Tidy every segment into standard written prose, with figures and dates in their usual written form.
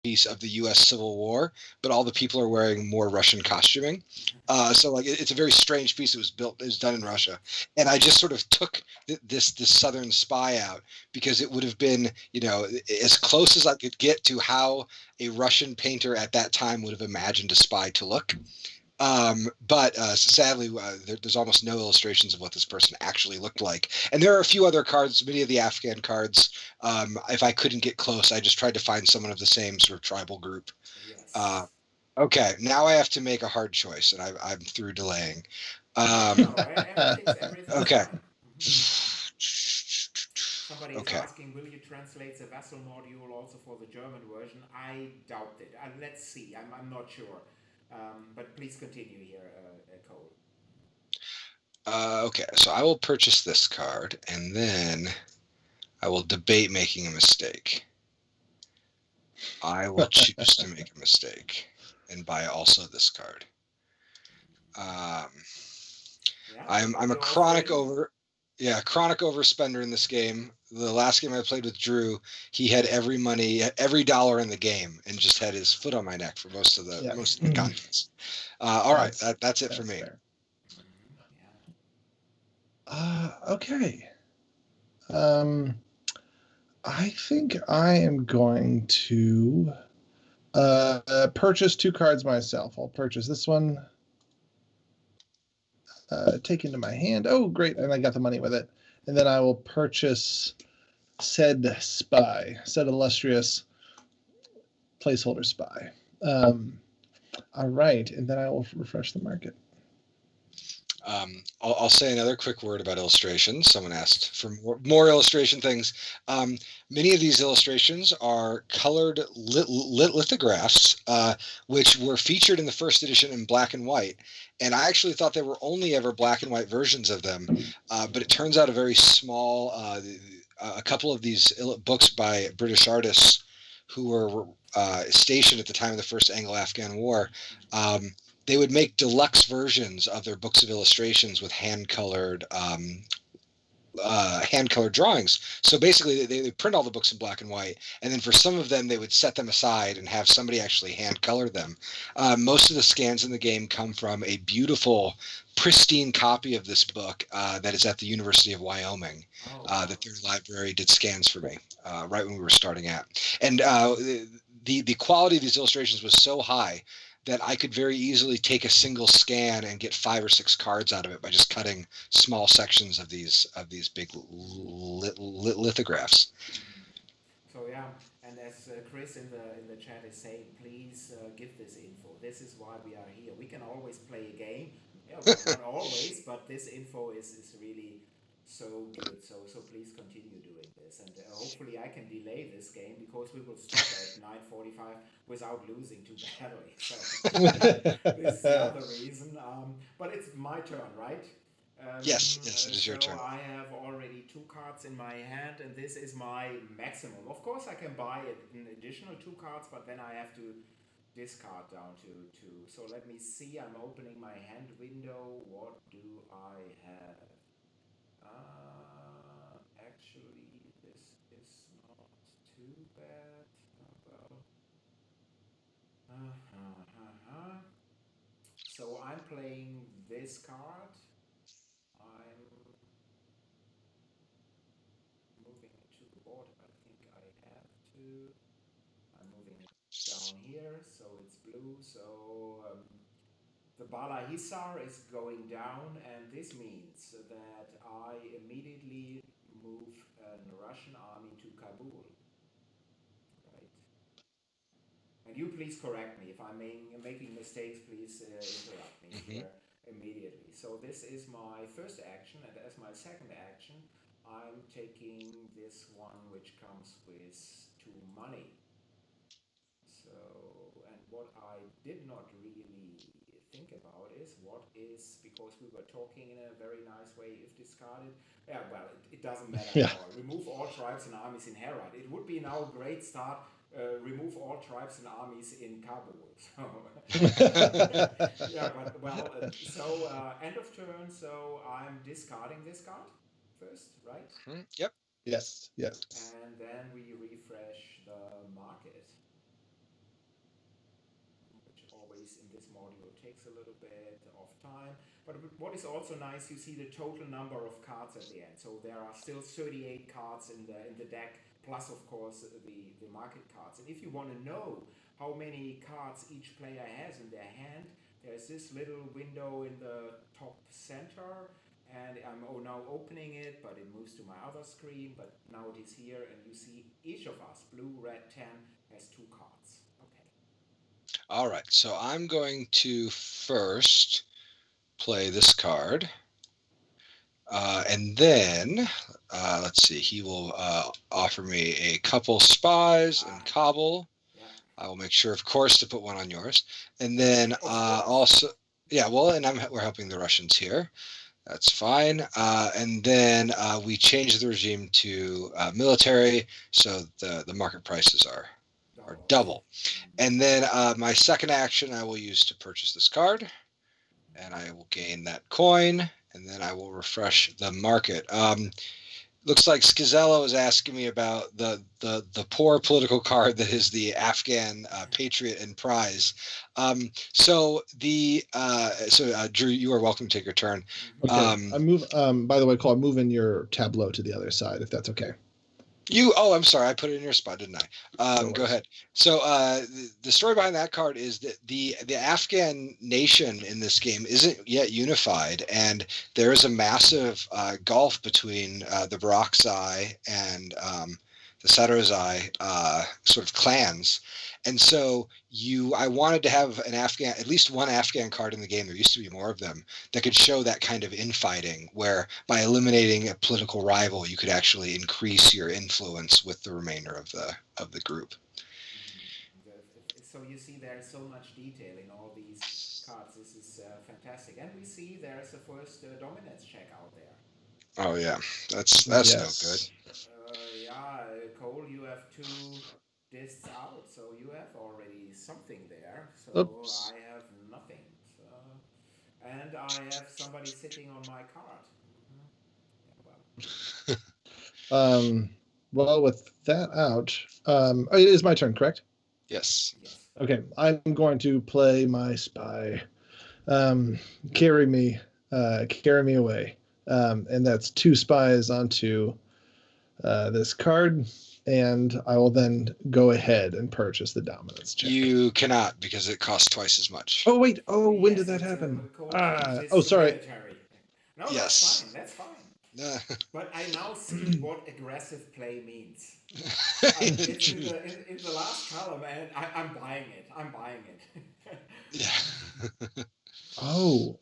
piece of the U.S. Civil War, but all the people are wearing more Russian costuming. So like it's a very strange piece. It was done in Russia, and I just sort of took this Southern Spy out because it would have been, you know, as close as I could get to how a Russian painter at that time would have imagined a spy to look. But sadly, there's almost no illustrations of what this person actually looked like. And there are a few other cards, many of the Afghan cards. If I couldn't get close, I just tried to find someone of the same sort of tribal group. Yes. Okay, now I have to make a hard choice, and I'm through delaying. No, everything's Okay. fine. Somebody is Okay. asking, will you translate the Vassal module also for the German version? I doubt it. Let's see. I'm not sure. But please continue here, Cole. Okay, so I will purchase this card, and then I will debate making a mistake. I will choose to make a mistake and buy also this card. Yeah, I'm a you're chronic offering. overspender in this game. The last game I played with Drew, he had every dollar in the game, and just had his foot on my neck for most of the Yeah. contest. All right, that's it for That's me. fair. Yeah. Okay. I think I am going to purchase 2 cards myself. I'll purchase this one. Take into my hand. Oh, great. And I got the money with it. And then I will purchase said spy, said illustrious placeholder spy. All right. And then I will refresh the market. I'll say another quick word about illustrations. Someone asked for more illustration things. Many of these illustrations are colored lithographs, which were featured in the first edition in black and white. And I actually thought there were only ever black and white versions of them, but it turns out a very small, a couple of these books by British artists who were stationed at the time of the First Anglo-Afghan War. They would make deluxe versions of their books of illustrations with hand-colored drawings. So basically, they print all the books in black and white, and then for some of them, they would set them aside and have somebody actually hand-color them. Most of the scans in the game come from a beautiful, pristine copy of this book that is at the University of Wyoming. That their library did scans for me right when we were starting out, and the quality of these illustrations was so high that I could very easily take a single scan and get 5 or 6 cards out of it by just cutting small sections of these big lithographs. So yeah, and as Chris in the chat is saying, please give this info. This is why we are here. We can always play a game. Yeah, well, not always, but this info is really so good. So please continue doing this, and hopefully I can delay this game because we will stop at 9:45 without losing too badly. So this is the other reason. But it's my turn, right? Yes, it is your So turn. I have already 2 cards in my hand, and this is my maximum. Of course, I can buy an additional 2 cards, but then I have to discard down to 2. So let me see. I'm opening my hand window. What do I have? Actually, this is not too bad. Well, so I'm playing this card. I'm moving it to the board. I think I have to. I'm moving it down here, so it's blue. So the Bala Hisar is going down, and this means that I immediately move a Russian army to Kabul. Right. And you please correct me if I'm making mistakes. Please interrupt me here immediately. So this is my first action, and as my second action, I'm taking this one which comes with 2 money. So, and what I did not really think about is because we were talking in a very nice way, if discarded. Yeah, well, it doesn't matter at all. Remove all tribes and armies in Herat. It would be now a great start. Remove all tribes and armies in Kabul. So, yeah, but well, end of turn. So I'm discarding this card first, right? Yep. Yes. And then we refresh the market. in this module takes a little bit of time. But what is also nice, you see the total number of cards at the end. So there are still 38 cards in the deck, plus of course the market cards. And if you want to know how many cards each player has in their hand, there's this little window in the top center, and I'm now opening it, but it moves to my other screen, but now it is here, and you see each of us, blue, red, tan, has 2 cards. Okay. All right, so I'm going to first play this card. And then, let's see, he will offer me a couple spies and cobble. Yeah. I will make sure, of course, to put one on yours. And then Of course. also, yeah, well, and we're helping the Russians here. That's fine. And then we change the regime to military, so the market prices are double. And then my second action I will use to purchase this card, and I will gain that coin, and then I will refresh the market. Looks like Schizello is asking me about the poor political card that is the Afghan Patriot and Prize. So Drew, you are welcome to take your turn. Okay. I move. By the way, Cole, I'm moving your tableau to the other side, if that's okay. I'm sorry, I put it in your spot, didn't I? No Go ahead. So the story behind that card is that the Afghan nation in this game isn't yet unified, and there is a massive gulf between the Barakzai and the Sadrzai sort of clans. And so I wanted to have at least one Afghan card in the game. There used to be more of them that could show that kind of infighting, where by eliminating a political rival, you could actually increase your influence with the remainder of the group. So you see there's so much detail in all these cards. This is fantastic. And we see there's the first dominance check out there. Oh yeah, that's yes. No good. Cole, you have 2 discs out, so you have already something there. So Oops. I have nothing. So, and I have somebody sitting on my card. Well, with that out, it is my turn, correct? Yes. Okay, I'm going to play my spy. Carry me away. And that's 2 spies onto this card, and I will then go ahead and purchase the dominance check. You cannot, because it costs twice as much. Oh wait! Oh, when did that happen? Sorry. Military. No, yes. That's fine. But I now see what aggressive play means. It's in the last column, and I'm buying it. Yeah. Oh.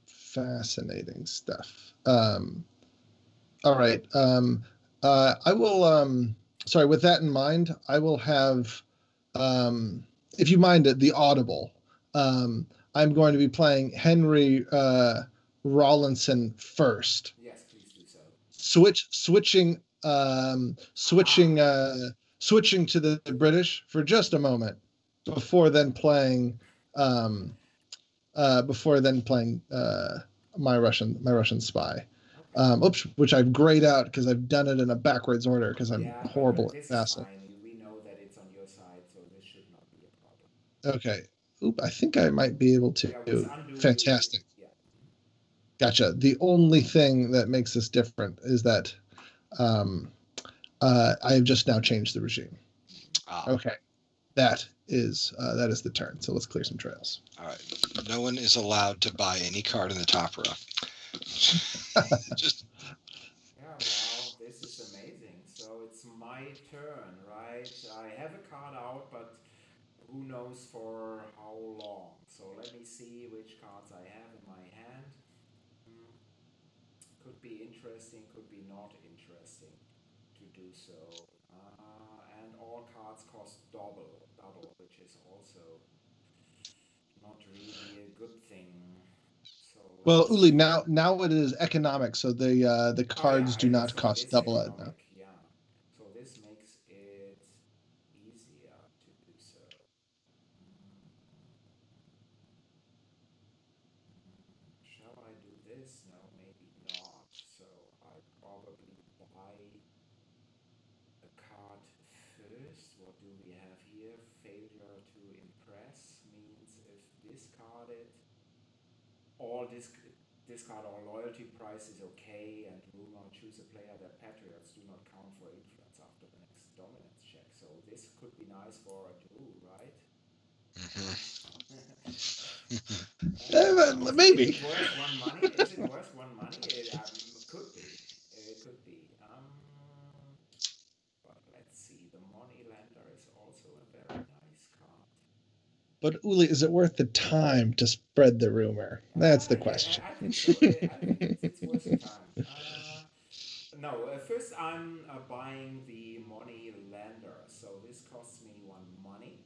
Fascinating stuff. All right. I will. Sorry. With that in mind, I will have. If you mind it, the audible. I'm going to be playing Henry Rawlinson first. Yes, please do so. Switching to the British for just a moment before then playing my Russian spy. Which I've grayed out because I've done it in a backwards order because I'm horrible at Vassal. We know that it's on your side, so this should not be a problem. Okay. I think I might be able to. Fantastic. Gotcha. The only thing that makes this different is that I have just now changed the regime. Okay. That is the turn. So let's clear some trails. All right. No one is allowed to buy any card in the top row. Just. Yeah, wow, this is amazing. So it's my turn, right? I have a card out, but who knows for how long? So let me see which cards I have in my hand. Could be interesting, could be not interesting to do so. And all cards cost double, which is also not really a good thing. So well, Uli, now it is economic, so the cards do not cost double it now. Yeah. So this makes it easier to do so. Shall I do this? No, maybe not. So I probably buy a card first. what do we have here? Failure to impress means if discarded, all discard all loyalty price is okay, and rumor choose a player that patriots do not count for influence after the next dominance check. So this could be nice for a Drew, right? Is Maybe. it worth one money? Is it worth one money? It could be. It could be. But let's see. The money lender is also a very nice card. But Uli, is it worth the time to spread the rumor? That's the question. I think so. I think it's worth the time. No, first I'm buying the money lender. So this costs me one money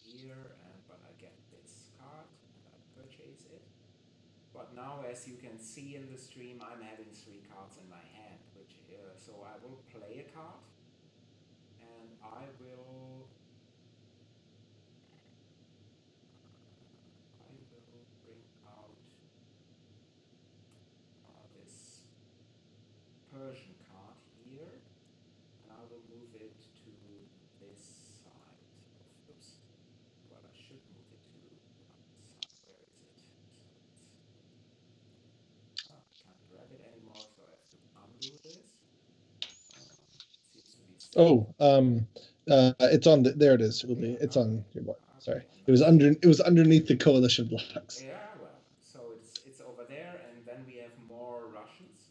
here, but I get this card and I purchase it. But now, as you can see in the stream, I'm having 3 cards in my hand, which so I will play a card, and I will bring out this Persian card here, and I will move it to this side. Oops. Well, I should move it to one side. Where is it? So I can't grab it anymore, so I have to undo this. Seems to be Oh, it's on there. It is, Uli. It's on your board. Sorry, Okay, it was under. It was underneath the coalition blocks. yeah, well, so it's over there, and then we have more Russians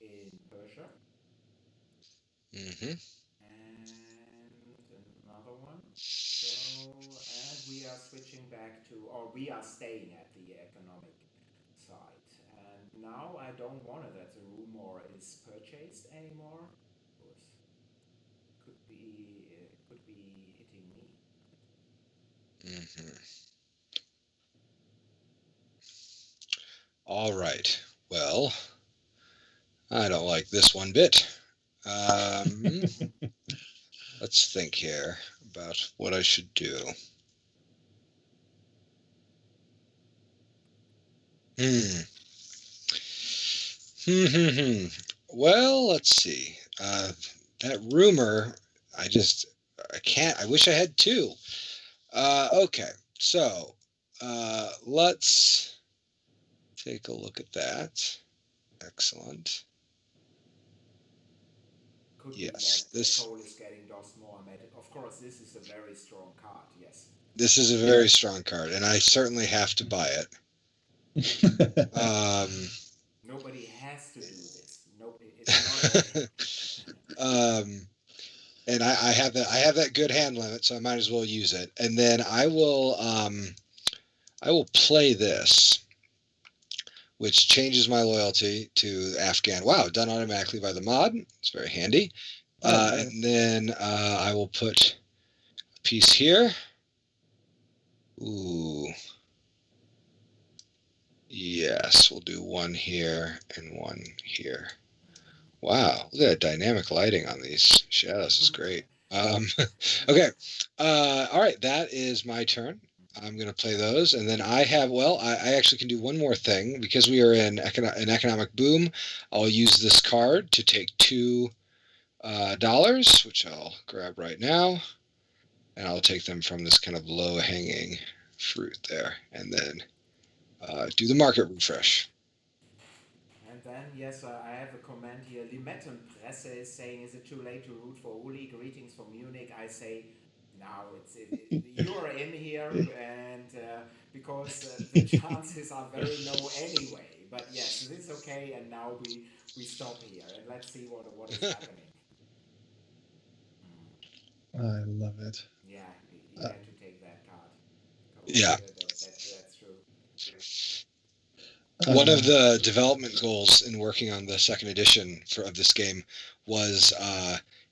in Persia, Mm-hmm. and another one. So, and we are switching back to, or we are staying at the economic side. And now I don't want it that the rumor is purchased anymore. Of course, could be hitting me. Mm-hmm. All right. Well, I don't like this one bit. Let's think here about what I should do. Well, let's see. That rumor, I can't. I wish I had 2. Okay, so let's take a look at that. Excellent. Could Yes, be that Cole is getting DOS Mohammed. Of course, this is a very strong card, yes. This is a very strong card, and I certainly have to buy it. Nobody has to do this. Nobody. It's not. And I have that good hand limit, so I might as well use it. And then I will play this, which changes my loyalty to Afghan. Wow, done automatically by the mod. It's very handy. And then I will put a piece here. Ooh. Yes, we'll do one here and one here. Wow, look at that dynamic lighting on these shadows. Is great. Okay. All right, that is my turn. I'm going to play those, and then I actually can do one more thing. Because we are in an economic boom, I'll use this card to take $2, which I'll grab right now, and I'll take them from this kind of low-hanging fruit there, and then do the market refresh. And then, yes, I have a comment here. Limettenpresse is saying, is it too late to root for Uli? Greetings from Munich. I say, now you're in here, and because the chances are very low anyway. But yes, this is okay, and now we stop here, and let's see what is happening. I love it. Yeah, you had to take that card. Yeah. That's true. One of the development goals in working on the second edition of this game was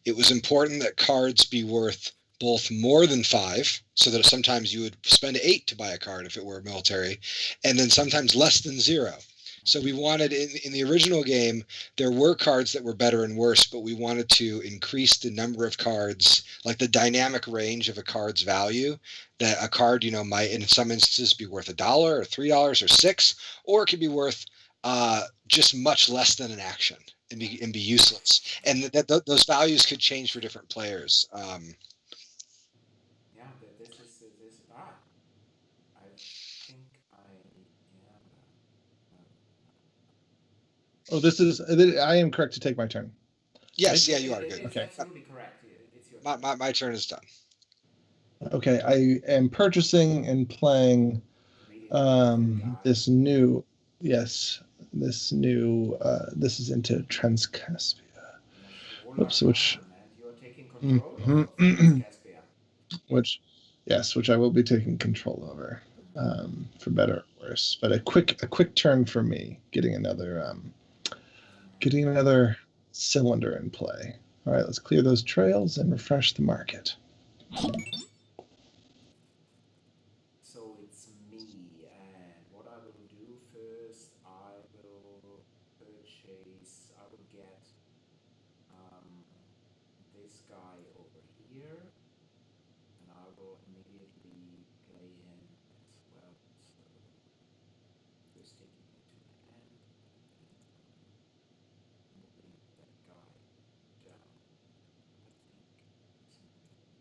it was important that cards be worth both more than 5, so that sometimes you would spend 8 to buy a card if it were military, and then sometimes less than 0. So we wanted, in the original game, there were cards that were better and worse, but we wanted to increase the number of cards, like the dynamic range of a card's value, that a card, might in some instances be worth $1 or $3 or $6, or it could be worth just much less than an action and be useless. And those values could change for different players. Yeah, this is this. I think I yeah. Oh, this is. I am correct to take my turn, right? Yes, yeah, you are good. It's Okay. absolutely correct. It's your My, turn. my, my turn is done. Okay. I am purchasing and playing Immediately that guy. this new. Yes, this new. This is into Transcaspia. Oops. Which. And you're taking control of Mhm. Transcaspia. which, yes, which I will be taking control over, for better or worse. But a quick turn for me, getting another cylinder in play. All right, let's clear those trails and refresh the market. So it's me, and what I will do first, I will purchase, I will get um, this guy over here, and I will immediately play him as well. So first taking him to hand, and then moving that guy down. I think he's moving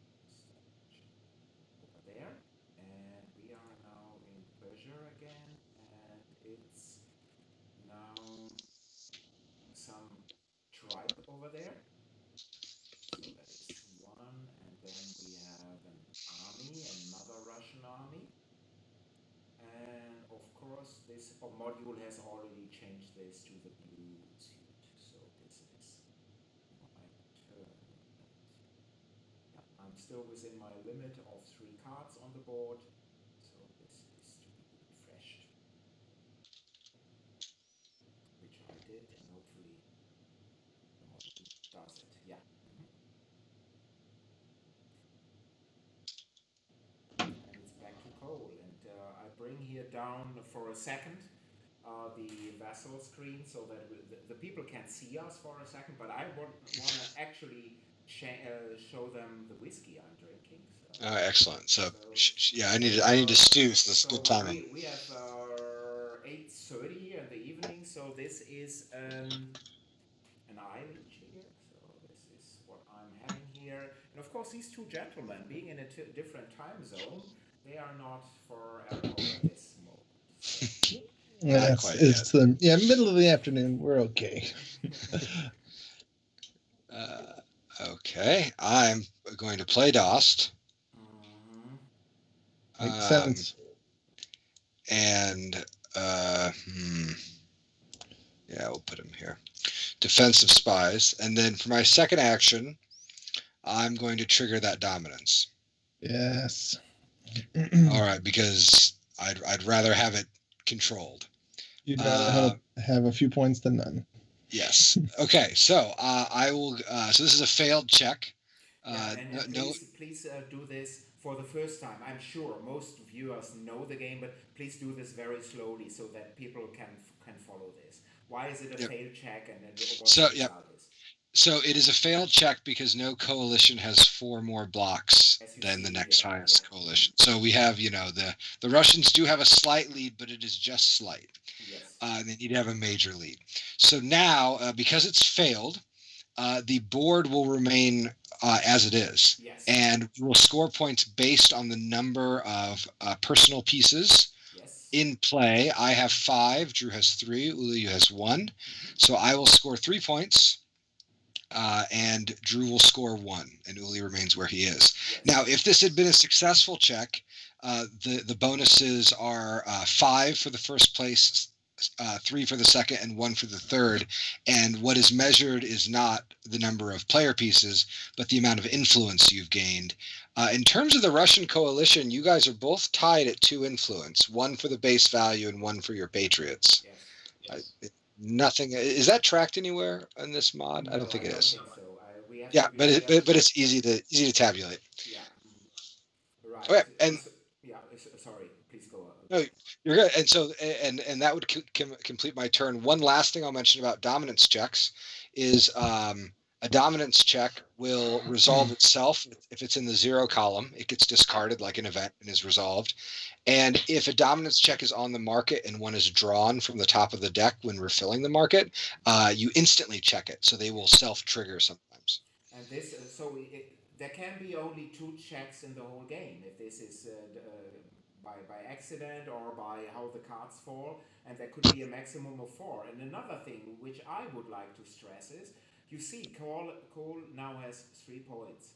over there. And we are now in pleasure again, and it's now some tribe over there. So that is one, and then we have an army, another Russian army. And of course, this module has already changed this to the blue suit. So this is my turn. And yeah, I'm still within my limit of 3 cards on the board. So this is to be refreshed, which I did, and hopefully the module does it. Yeah. And it's back to Cole. And I bring here down for a second the Vassal screen so that the people can see us for a second, but I want to actually show them the whiskey I'm drinking. Excellent. So, So, yeah, I need to stew. So this is good timing. we have 8:30 in the evening, so this is an island here. So this is what I'm having here, and of course these two gentlemen, being in a different time zone, they are not for alcohol at this moment. So Not Yes, quite it's the middle of the afternoon. We're okay. Okay, I'm going to play Dost. mhm. Makes Um, sense. and yeah, we'll put him here. Defensive spies, and then for my second action, I'm going to trigger that dominance. Yes. All right, because I'd rather have it controlled. You'd rather have a few points than none. Yes. Okay. So I will. So this is a failed check. Yeah, and No. please do this for the first time. I'm sure most viewers know the game, but please do this very slowly so that people can follow this. Why is it a Yep. failed check, and what So the yep. result is? So it is a failed check because no coalition has 4 more blocks As you than the see next here, yeah. highest coalition. So we have, the Russians do have a slight lead, but it is just slight. Yes. They need to have a major lead. So now, because it's failed, the board will remain as it is. Yes. And we'll score points based on the number of personal pieces Yes. in play. I have 5, Drew has 3, Uli has 1. So I will score 3 points. And Drew will score 1, and Uli remains where he is. Yes. Now, if this had been a successful check, the bonuses are 5 for the first place, 3 for the second, and 1 for the third. And what is measured is not the number of player pieces, but the amount of influence you've gained. In terms of the Russian coalition, you guys are both tied at 2 influence, 1 for the base value and 1 for your patriots. Yes. Nothing is that tracked anywhere in this mod? I No, don't think I it don't is. think so. We have Yeah, to. but We have to. it's easy to tabulate. Yeah. Right. Okay, and Yeah. Sorry. Please go no, ahead. you're good. And so and that would complete my turn. One last thing I'll mention about dominance checks is A dominance check will resolve itself if it's in the 0 column. It gets discarded like an event and is resolved. And if a dominance check is on the market and one is drawn from the top of the deck when refilling the market, you instantly check it. So they will self-trigger sometimes. And this, there can be only 2 checks in the whole game. If this is by accident or by how the cards fall, and there could be a maximum of 4. And another thing which I would like to stress is, you see, Cole now has 3 points.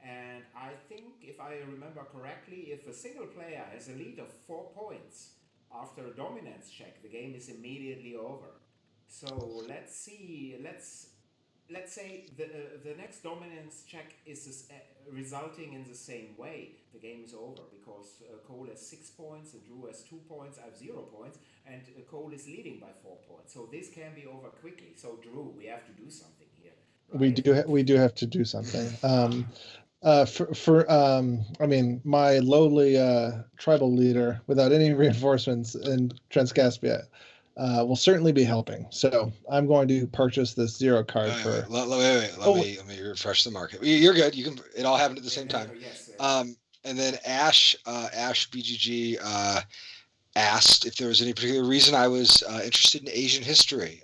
And I think, if I remember correctly, if a single player has a lead of 4 points after a dominance check, the game is immediately over. So let's see. Let's say the next dominance check is resulting in the same way. The game is over because Cole has 6 points and Drew has 2 points. I have 0 points, and Cole is leading by 4 points. So this can be over quickly. So Drew, we have to do something here. Right? We do have to do something. I mean, my lowly tribal leader, without any reinforcements in Transcaspia, will certainly be helping. So I'm going to purchase this 0 card for. Let me refresh the market. You're good. You can. It all happened at the same time. Yes. And then Ash BGG asked if there was any particular reason I was interested in Asian history.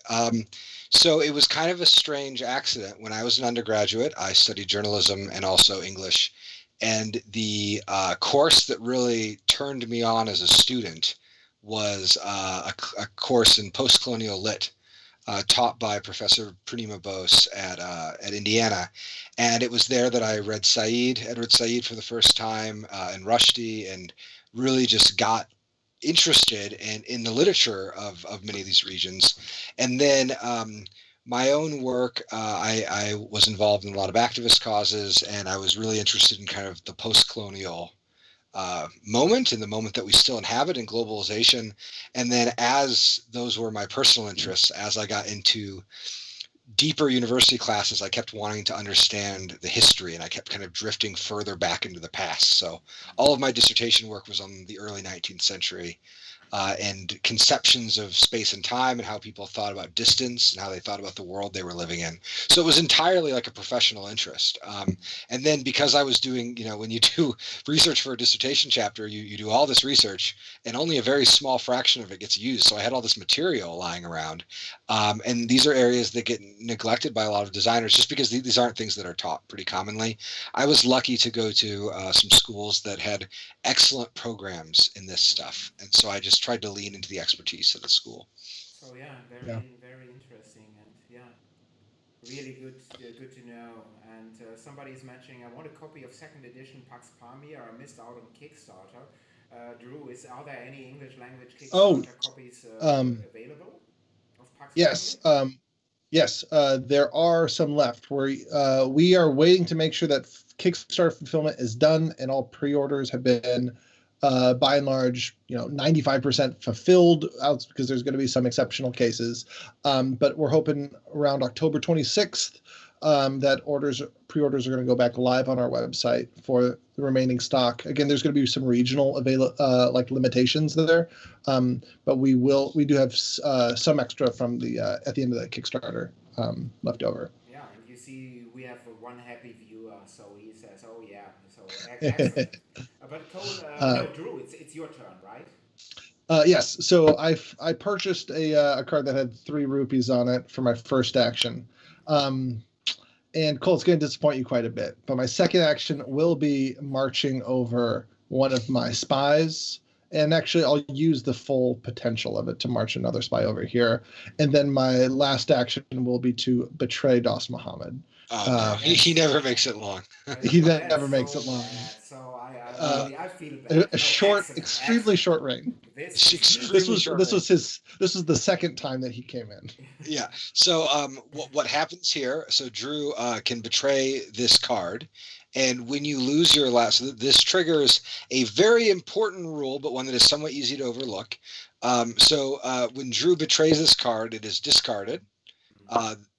So it was kind of a strange accident. When I was an undergraduate, I studied journalism and also English. And the course that really turned me on as a student was a course in post-colonial lit, taught by Professor Purnima Bose at Indiana. And it was there that I read Edward Said for the first time, and Rushdie, and really just got interested in the literature of many of these regions. And then my own work, I was involved in a lot of activist causes, and I was really interested in kind of the post-colonial moment, in the moment that we still inhabit in globalization. And then as those were my personal interests, as I got into deeper university classes, I kept wanting to understand the history, and I kept kind of drifting further back into the past. So all of my dissertation work was on the early 19th century, and conceptions of space and time, and how people thought about distance and how they thought about the world they were living in. So it was entirely like a professional interest. And then because I was doing, when you do research for a dissertation chapter, you do all this research and only a very small fraction of it gets used. So I had all this material lying around. And these are areas that get neglected by a lot of designers just because these aren't things that are taught pretty commonly. I was lucky to go to some schools that had excellent programs in this stuff. And so I just tried to lean into the expertise of the school. So very interesting, and really good to know. And somebody's mentioning, I want a copy of 2nd edition Pax Pamir. I missed out on Kickstarter. Drew, are there any English language Kickstarter copies available of Pax Yes. Pamir? Yes, there are some left. We are waiting to make sure that Kickstarter fulfillment is done and all pre-orders have been, by and large, 95% fulfilled, out because there's going to be some exceptional cases. But we're hoping around October 26th that pre-orders are going to go back live on our website for the remaining stock. Again, there's going to be some regional limitations there, but we do have some extra from the at the end of the Kickstarter left over. Yeah, and you see, we have one happy viewer, so he says, "Oh yeah." So excellent. But Cole, Drew, it's your turn, right? Yes. So I purchased a card that had 3 rupees on it for my first action. And Cole, it's going to disappoint you quite a bit. But my second action will be marching over one of my spies. And actually, I'll use the full potential of it to march another spy over here. And then my last action will be to betray Das Muhammad. He never makes it long. He never makes it long. Bad. So I feel bad. A short, extremely short reign. This was the second time that he came in. Yeah. So what happens here? So Drew can betray this card, and when you lose your last, so this triggers a very important rule, but one that is somewhat easy to overlook. So when Drew betrays this card, it is discarded.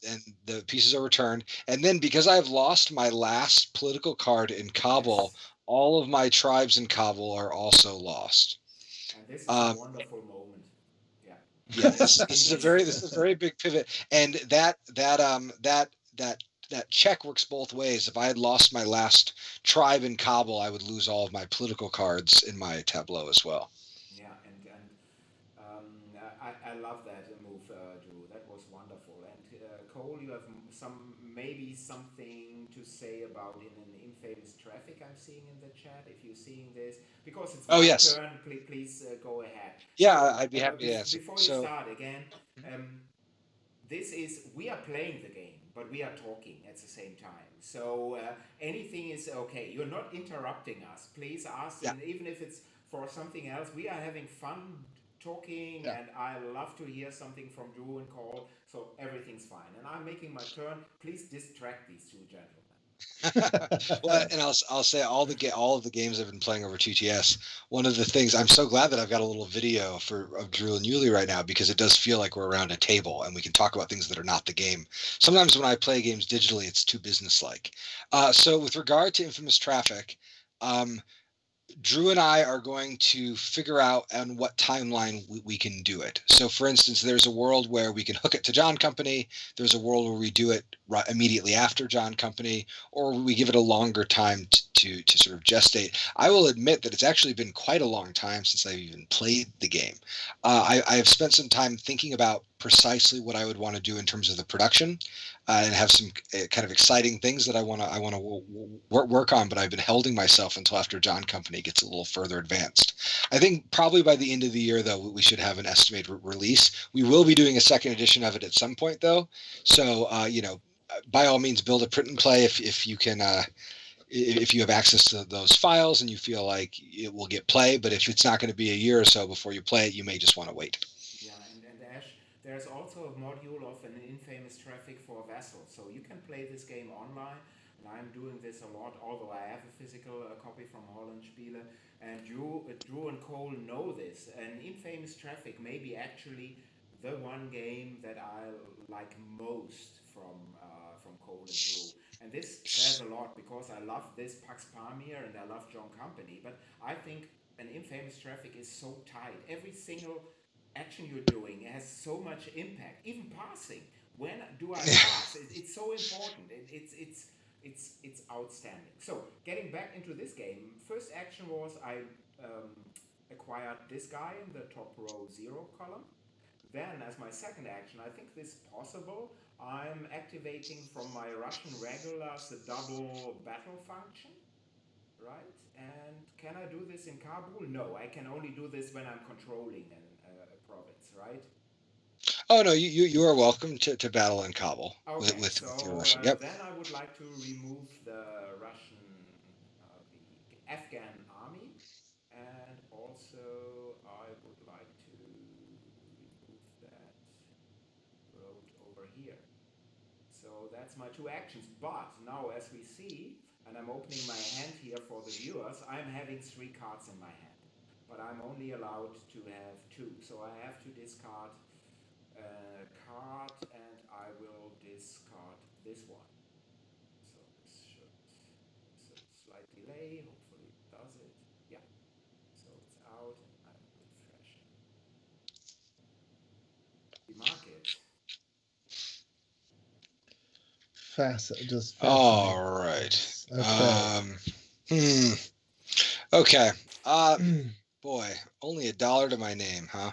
And the pieces are returned. And then because I've lost my last political card in Kabul, all of my tribes in Kabul are also lost. And this is a wonderful moment. Yeah, this is a very big pivot. And that that check works both ways. If I had lost my last tribe in Kabul, I would lose all of my political cards in my tableau as well. Yeah, and I love that move, Drew. That was wonderful. And Cole, you have maybe something to say about in an infamous traffic I'm seeing in the chat. If you're seeing this, because it's Oh my yes, turn, please go ahead. yeah, So I'd be happy to answer. before you So start again, this is we are playing the game, but we are talking at the same time. So anything is okay. You're not interrupting us. Please ask, yeah. and even if it's for something else, we are having fun talking, Yeah. and I love to hear something from Drew and Cole. So everything's fine, and I'm making my turn. Please distract these two gentlemen. Well, and I'll say all of the games I've been playing over TTS. One of the things I'm so glad that I've got a little video of Drew and Yuli right now, because it does feel like we're around a table and we can talk about things that are not the game. Sometimes when I play games digitally, it's too businesslike. So with regard to Infamous Traffic, um, Drew and I are going to figure out on what timeline we can do it. So, for instance, there's a world where we can hook it to John Company. There's a world where we do it right immediately after John Company, or we give it a longer time to sort of gestate. I will admit that it's actually been quite a long time since I've even played the game. I have spent some time thinking about precisely what I would want to do in terms of the production, and have some kind of exciting things that I want to work on. But I've been holding myself until after John Company gets a little further advanced. I think probably by the end of the year, though, we should have an estimated release. We will be doing a second edition of it at some point, though. So by all means, build a print and play if you can. If you have access to those files and you feel like it will get play, but if it's not going to be a year or so before you play it, you may just want to wait. Yeah, and Ash, there's also a module of an infamous traffic for Vassal, so you can play this game online. And I'm doing this a lot, although I have a physical copy from Holland Spiele. And Drew and Cole know this. And infamous traffic may be actually the one game that I like most from Cole and Drew. And this says a lot because I love this Pax Pamir and I love John Company. But I think an infamous traffic is so tight. Every single action you're doing has so much impact. Even passing. When do I pass? It's so important. It's outstanding. So getting back into this game, first action was I acquired this guy in the top row 0 column. Then, as my second action, I think this is possible. I'm activating from my Russian regulars the double battle function, right? And can I do this in Kabul? No, I can only do this when I'm controlling a province, right? Oh no, you are welcome to battle in Kabul Okay, with so your Russian. Yep. then I would like to remove the Russian, the Afghan army, and also I would like to remove that road over here. So that's my two actions. But now, as we see, and I'm opening my hand here for the viewers, I'm having 3 cards in my hand. But I'm only allowed to have 2. So I have to discard a card, and I will discard this one. So this should, it's a slight delay. Hopefully it does it. Yeah. So it's out, and I'm refreshing. Demark it. Just fascinating. All right. Okay. Okay. Boy, only $1 to my name, huh?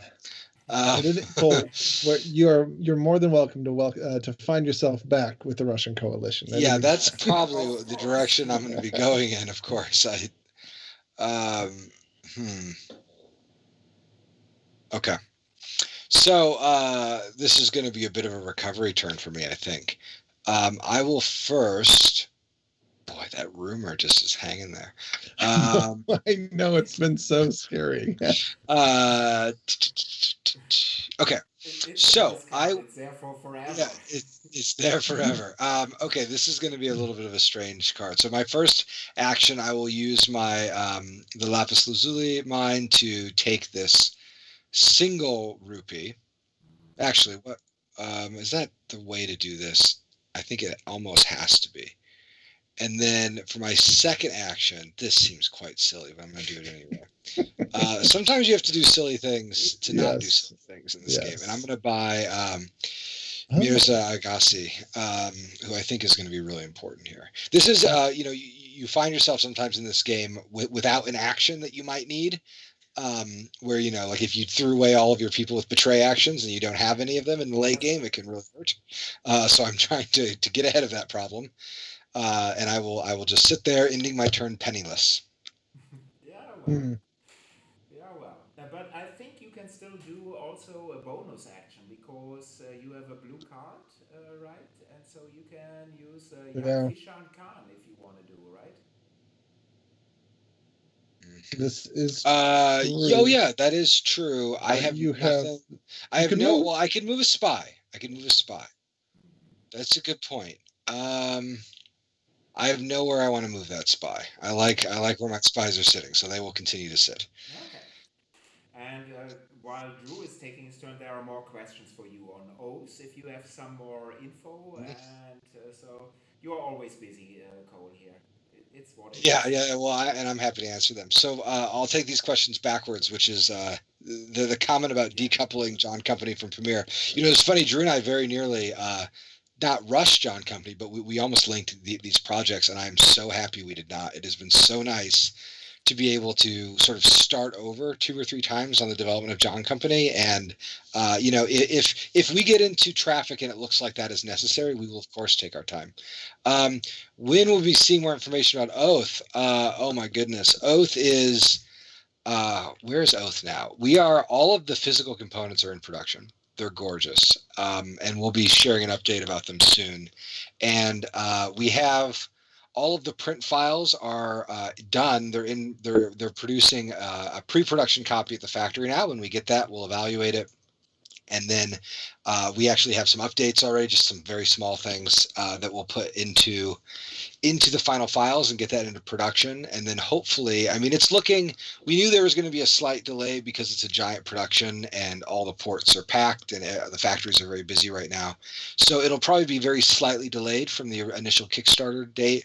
Cole, you're more than welcome to find yourself back with the Russian coalition. Yeah, that's probably the direction I'm going to be going in. Of course, Okay. So this is going to be a bit of a recovery turn for me, I think. I will first. Boy, that rumor just is hanging there. I know, it's been so scary. Okay. So it's there for forever. Yeah, it's there forever. Okay, this is going to be a little bit of a strange card. So my first action, I will use my the lapis lazuli mine to take this single rupee. Actually, what is that the way to do this? I think it almost has to be. And then for my second action, this seems quite silly, but I'm going to do it anyway. Sometimes you have to do silly things to not do silly things in this game. And I'm going to buy Mirza Agassi, who I think is going to be really important here. This is, you find yourself sometimes in this game without an action that you might need, where, like if you threw away all of your people with betray actions and you don't have any of them in the late game, it can really hurt. So I'm trying to get ahead of that problem, and I will just sit there, ending my turn penniless. Yeah, well. Hmm. Yeah, well. But I think you can still do also a bonus action because you have a blue card, right? And so you can use Young Yeah, Fishan Khan if you want to do, right? this is Oh true. yeah, that is true. I have You have nothing. I you have can no. move. Well, I can move a spy. I can move a spy. That's a good point. Um, I have nowhere I want to move that spy. I like where my spies are sitting, so they will continue to sit. Okay. And while Drew is taking his turn, there are more questions for you on Oath if you have some more info. And so you're always busy, Cole, here. It's what it Yeah, is. yeah. Well, and I'm happy to answer them. So I'll take these questions backwards, which is the comment about Yeah. decoupling John Company from Premiere. It's funny. Drew and I very nearly not rushed John Company, but we almost linked these projects, and I'm so happy we did not. It has been so nice to be able to sort of start over 2 or 3 times on the development of John Company. And if we get into traffic and it looks like that is necessary, we will of course take our time. Um, when will we be seeing more information about Oath? Oh my goodness, Oath is where's Oath now? We are all of the physical components are in production. They're gorgeous, and we'll be sharing an update about them soon. And we have all of the print files are done. They're producing a pre-production copy at the factory now. When we get that, we'll evaluate it. And then we actually have some updates already, just some very small things that we'll put into the final files and get that into production. And then hopefully, I mean, it's looking, we knew there was going to be a slight delay because it's a giant production and all the ports are packed and the factories are very busy right now. So it'll probably be very slightly delayed from the initial Kickstarter date.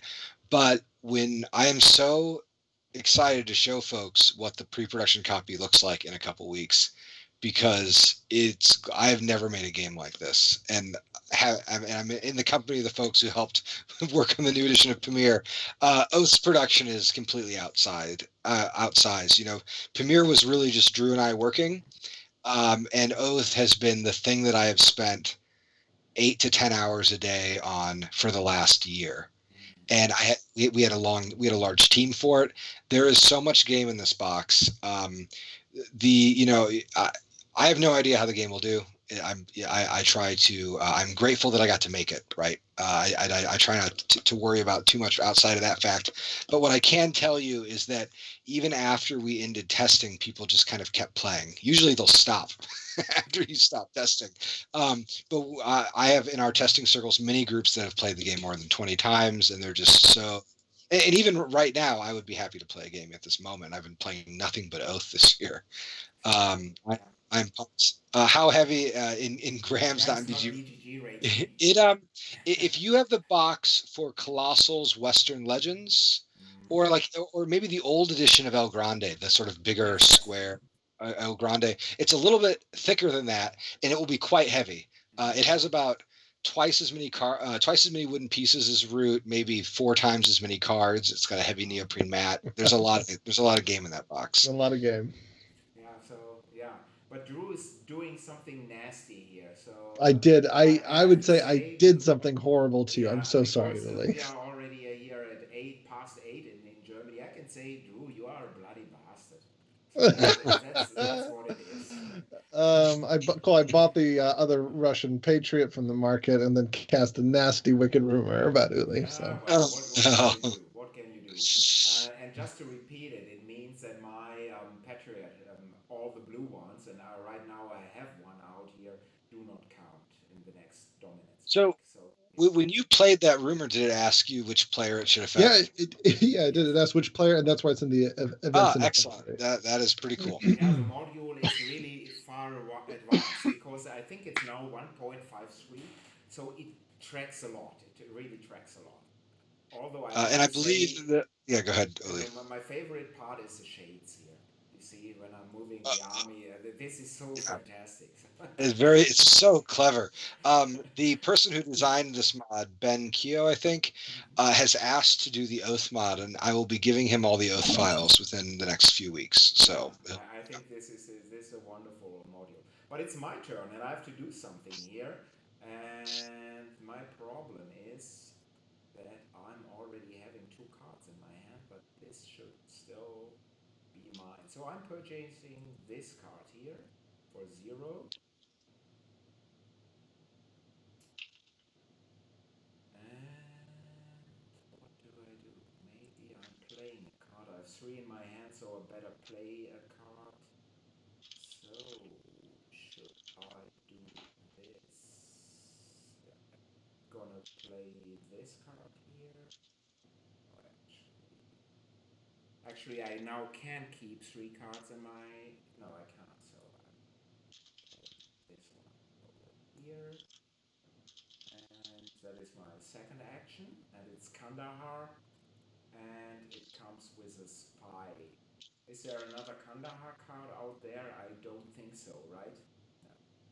But when I am so excited to show folks what the pre-production copy looks like in a couple weeks, because I have never made a game like this, and I'm in the company of the folks who helped work on the new edition of Pamir. Oath's production is completely outsized. Pamir was really just Drew and I working, and Oath has been the thing that I have spent 8 to 10 hours a day on for the last year. And we had a large team for it. There is so much game in this box. The you know I have no idea how the game will do. I try to. I'm grateful that I got to make it. Right. I try not to worry about too much outside of that fact. But what I can tell you is that even after we ended testing, people just kind of kept playing. Usually they'll stop after you stop testing. But I have in our testing circles many groups that have played the game more than 20 times, and they're just so. And even right now, I would be happy to play a game at this moment. I've been playing nothing but Oath this year. I, Yeah. I'm pumped. How heavy in grams? Yeah, Not in it's not BG. BGG rating. If you have the box for Colossal's Western Legends, or Mm. like or maybe the old edition of El Grande, the sort of bigger Yes, yes. square El Grande, it's a little bit thicker than that, and it will be quite heavy. It has about twice as many wooden pieces as Root, maybe 4 times as many cards. It's got a heavy neoprene mat. There's a lot of game in that A box. lot of game. Yeah, so yeah. But Drew is doing something nasty here. So I did. I I have would to say I say, did something horrible to you. I'm yeah, so sorry, because Lily. we are already a year at eight, past eight in Germany. I can say, Drew, you are a bloody bastard. So that's what it is. I bought the other Russian patriot from the market and then cast a nasty, wicked rumor about Uli. Yeah, So well, Oh, what can you do? What can you do? And just to repeat it, it means that my Patriot, all the blue ones, and right now I have one out here, do not count in the next dominance check. so So yeah. when you played that rumor, did it ask you which player it should yeah, affect? yeah, I did Yes. it. That's which player, and that's why it's in the events Ah, in effect excellent. rate. That is pretty cool. Yeah, the module is really far advanced because I think it's now 1.53, so it tracks a lot. It really tracks a lot. Although I have And I to believe say, that. Yeah, go ahead, you Uli. know, my favorite part is the shades here. see when I'm moving Uh, the army. This is so yeah, fantastic. it's so clever. The person who designed this mod, Ben Keogh, I think, has asked to do the Oath mod, and I will be giving him all the Oath files within the next few weeks. Yeah, So, I think this is a wonderful module. But it's my turn, and I have to do something here. And my problem is that I'm already having two cards in my hand, but this should still be mine. So I'm purchasing this card here for 0. And what do I do? Maybe I'm playing a card. I have 3 in my hand, so I better play a card. So, should I do this? Yeah, I'm gonna play this card here. Oh, actually, I now can keep 3 cards in my. No, I can't. So I'm playing this one over here, and that is my second action, and it's Kandahar, and it comes with a spy. Is there another Kandahar card out there? I don't think so, right?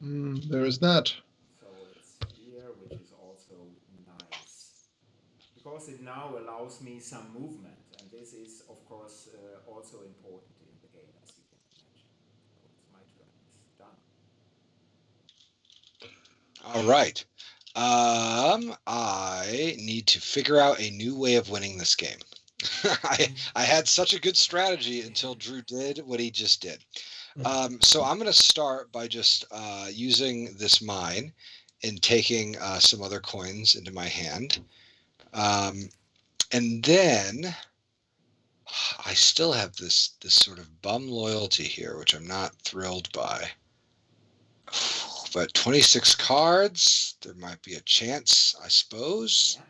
No. There is not. So it's here, which is also nice because it now allows me some movement, and this is, of course, also important in the game, as you can imagine. So it's my turn. It's done. all right. I need to figure out a new way of winning this game. I had such a good strategy until Drew did what he just did. So I'm going to start by just using this mine and taking some other coins into my hand. And then I still have this sort of bum loyalty here, which I'm not thrilled by. But 26 cards, there might be a chance, I suppose. Yeah,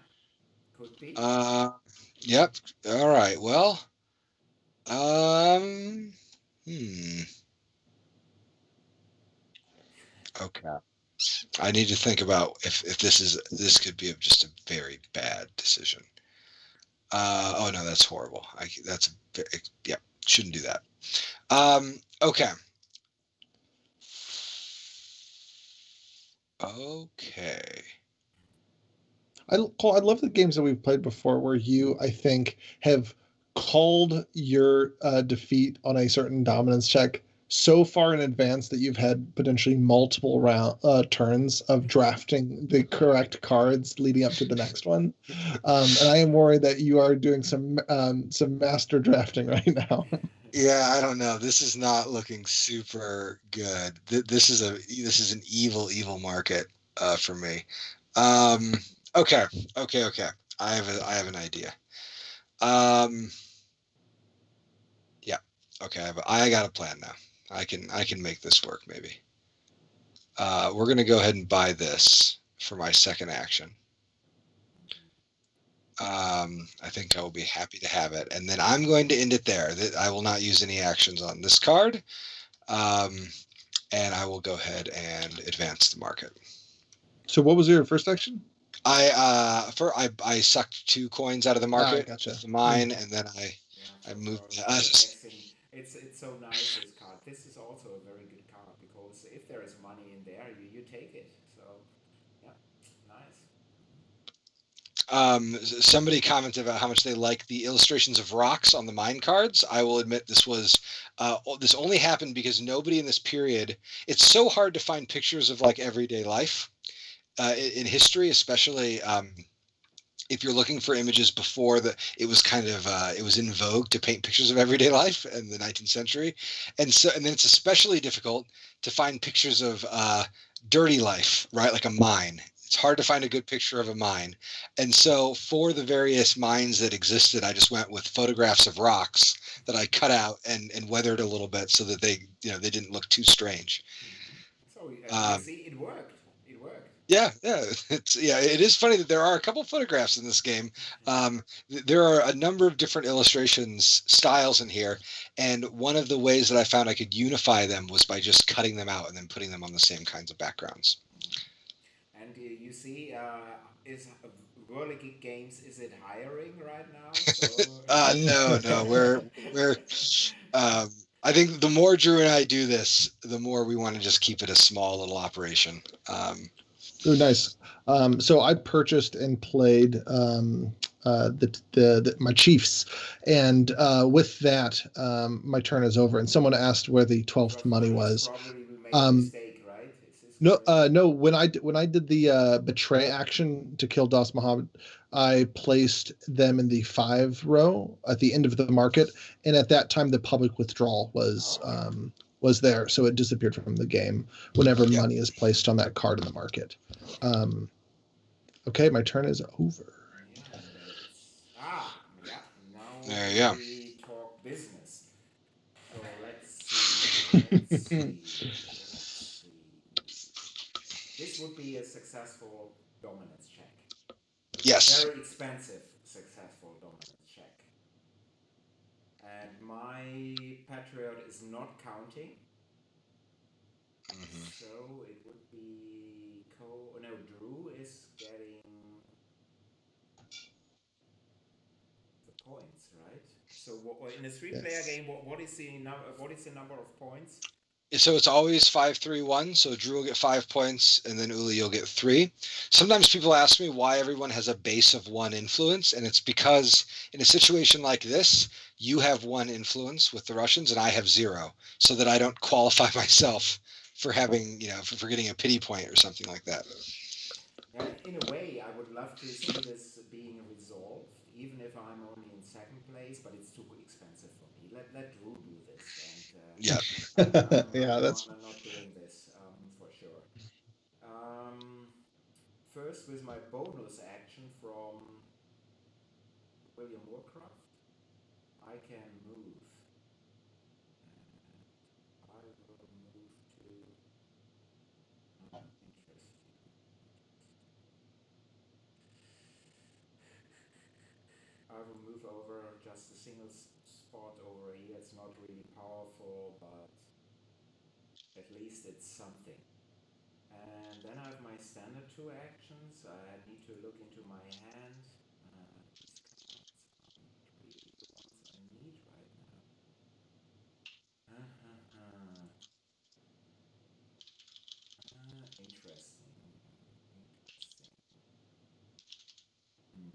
could be. Uh, yep. All right. Well, um, hmm. Okay. I need to think about if this could be just a very bad decision. Oh no, that's horrible. That's a very, yeah, shouldn't do that. Okay. Okay. Cole, I love the games that we've played before where you, I think, have called your defeat on a certain dominance check so far in advance that you've had potentially multiple turns of drafting the correct cards leading up to the next one. And I am worried that you are doing some master drafting right now. Yeah, I don't know. This is not looking super good. This is an evil market for me. Um, okay, okay. I have an idea. Um, yeah. Okay, I got a plan now. I can make this work maybe. We're gonna go ahead and buy this for my second action. I think I will be happy to have it, and then I'm going to end it there. That I will not use any actions on this card, and I will go ahead and advance the market. So what was your first action? I sucked 2 coins out of the market, Gotcha. the mine, and then Yeah, I for moved. flexing. It's so nice, this card. This is also a very good card because if there is money in there, you take it. So yeah, nice. Somebody commented about how much they like the illustrations of rocks on the mine cards. I will admit this only happened because nobody in this period. It's so hard to find pictures of like everyday life in history, especially if you're looking for images before it was kind of it was in vogue to paint pictures of everyday life in the 19th century, and then it's especially difficult to find pictures of dirty life, right? Like a mine. It's hard to find a good picture of a mine, and so for the various mines that existed, I just went with photographs of rocks that I cut out and weathered a little bit so that they didn't look too strange. So you Um, see, it worked. It worked. it is funny that there are a couple photographs in this game. There are a number of different illustrations styles in here, and one of the ways that I found I could unify them was by just cutting them out and then putting them on the same kinds of backgrounds. And you see, is Whirly Games, is it hiring right now? So No, we're um, I think the more Drew and I do this, the more we want to just keep it a small little operation. Oh, nice. So I purchased and played my Chiefs, and with that, my turn is over. And someone asked where the 12th 12 money money is was. probably we made a Um, mistake, right? Is this no, no. When I did the betray action to kill Das Muhammad, I placed them in the 5 row at the end of the market, and at that time the public withdrawal okay? was there, so it disappeared from the game whenever Yeah. money is placed on that card in the market. Um, okay, my turn is over. Yeah, yeah. Now There you go. we talk business. So let's see. Let's see. This would be a successful dominance check. Yes. Very expensive successful dominance check. And my patriot is not counting. Mm-hmm. So it would be Drew is getting the points, right? So in a three-player Yes. game, what is the number? What is the number of points? So it's always 5-3-1. So Drew will get 5 points, and then Uli, you'll get 3. Sometimes people ask me why everyone has a base of 1 influence, and it's because in a situation like this, you have 1 influence with the Russians, and I have 0, so that I don't qualify myself for having, for getting a pity point or something like that. Yeah, in a way, I would love to see this being resolved, even if I'm only in second place. But it's too expensive for me. Let Drew do this, and Yeah. Yeah, that's I'm not doing this for sure. Um, First, with my bonus action from William Warcraft, I can move. I will move to interesting. I will move over just a single spot over here. It's not really powerful, but at least it's something. And then I have my standard 2 actions. I need to look into my hand. These cards are not really the ones I need right now. Interesting. Hmm.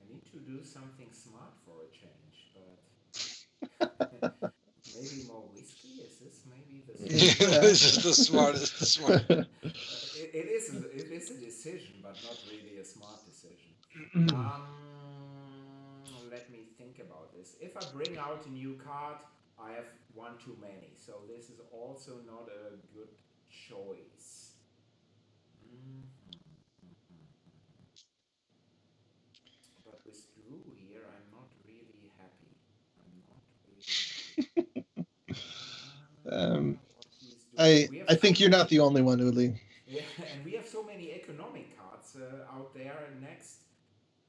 I need to do something smart for a change, but maybe more whiskey. Is this maybe the This is the smart? smartest. Smart. It is a decision, but not really a smart decision. Let me think about this. If I bring out a new card, I have 1 too many, so this is also not a good choice. But with Drew here, I'm not really happy. um, What he's doing. We have I so think you're not many. the only one, Uli. Yeah, and we have so many economic cards out there next.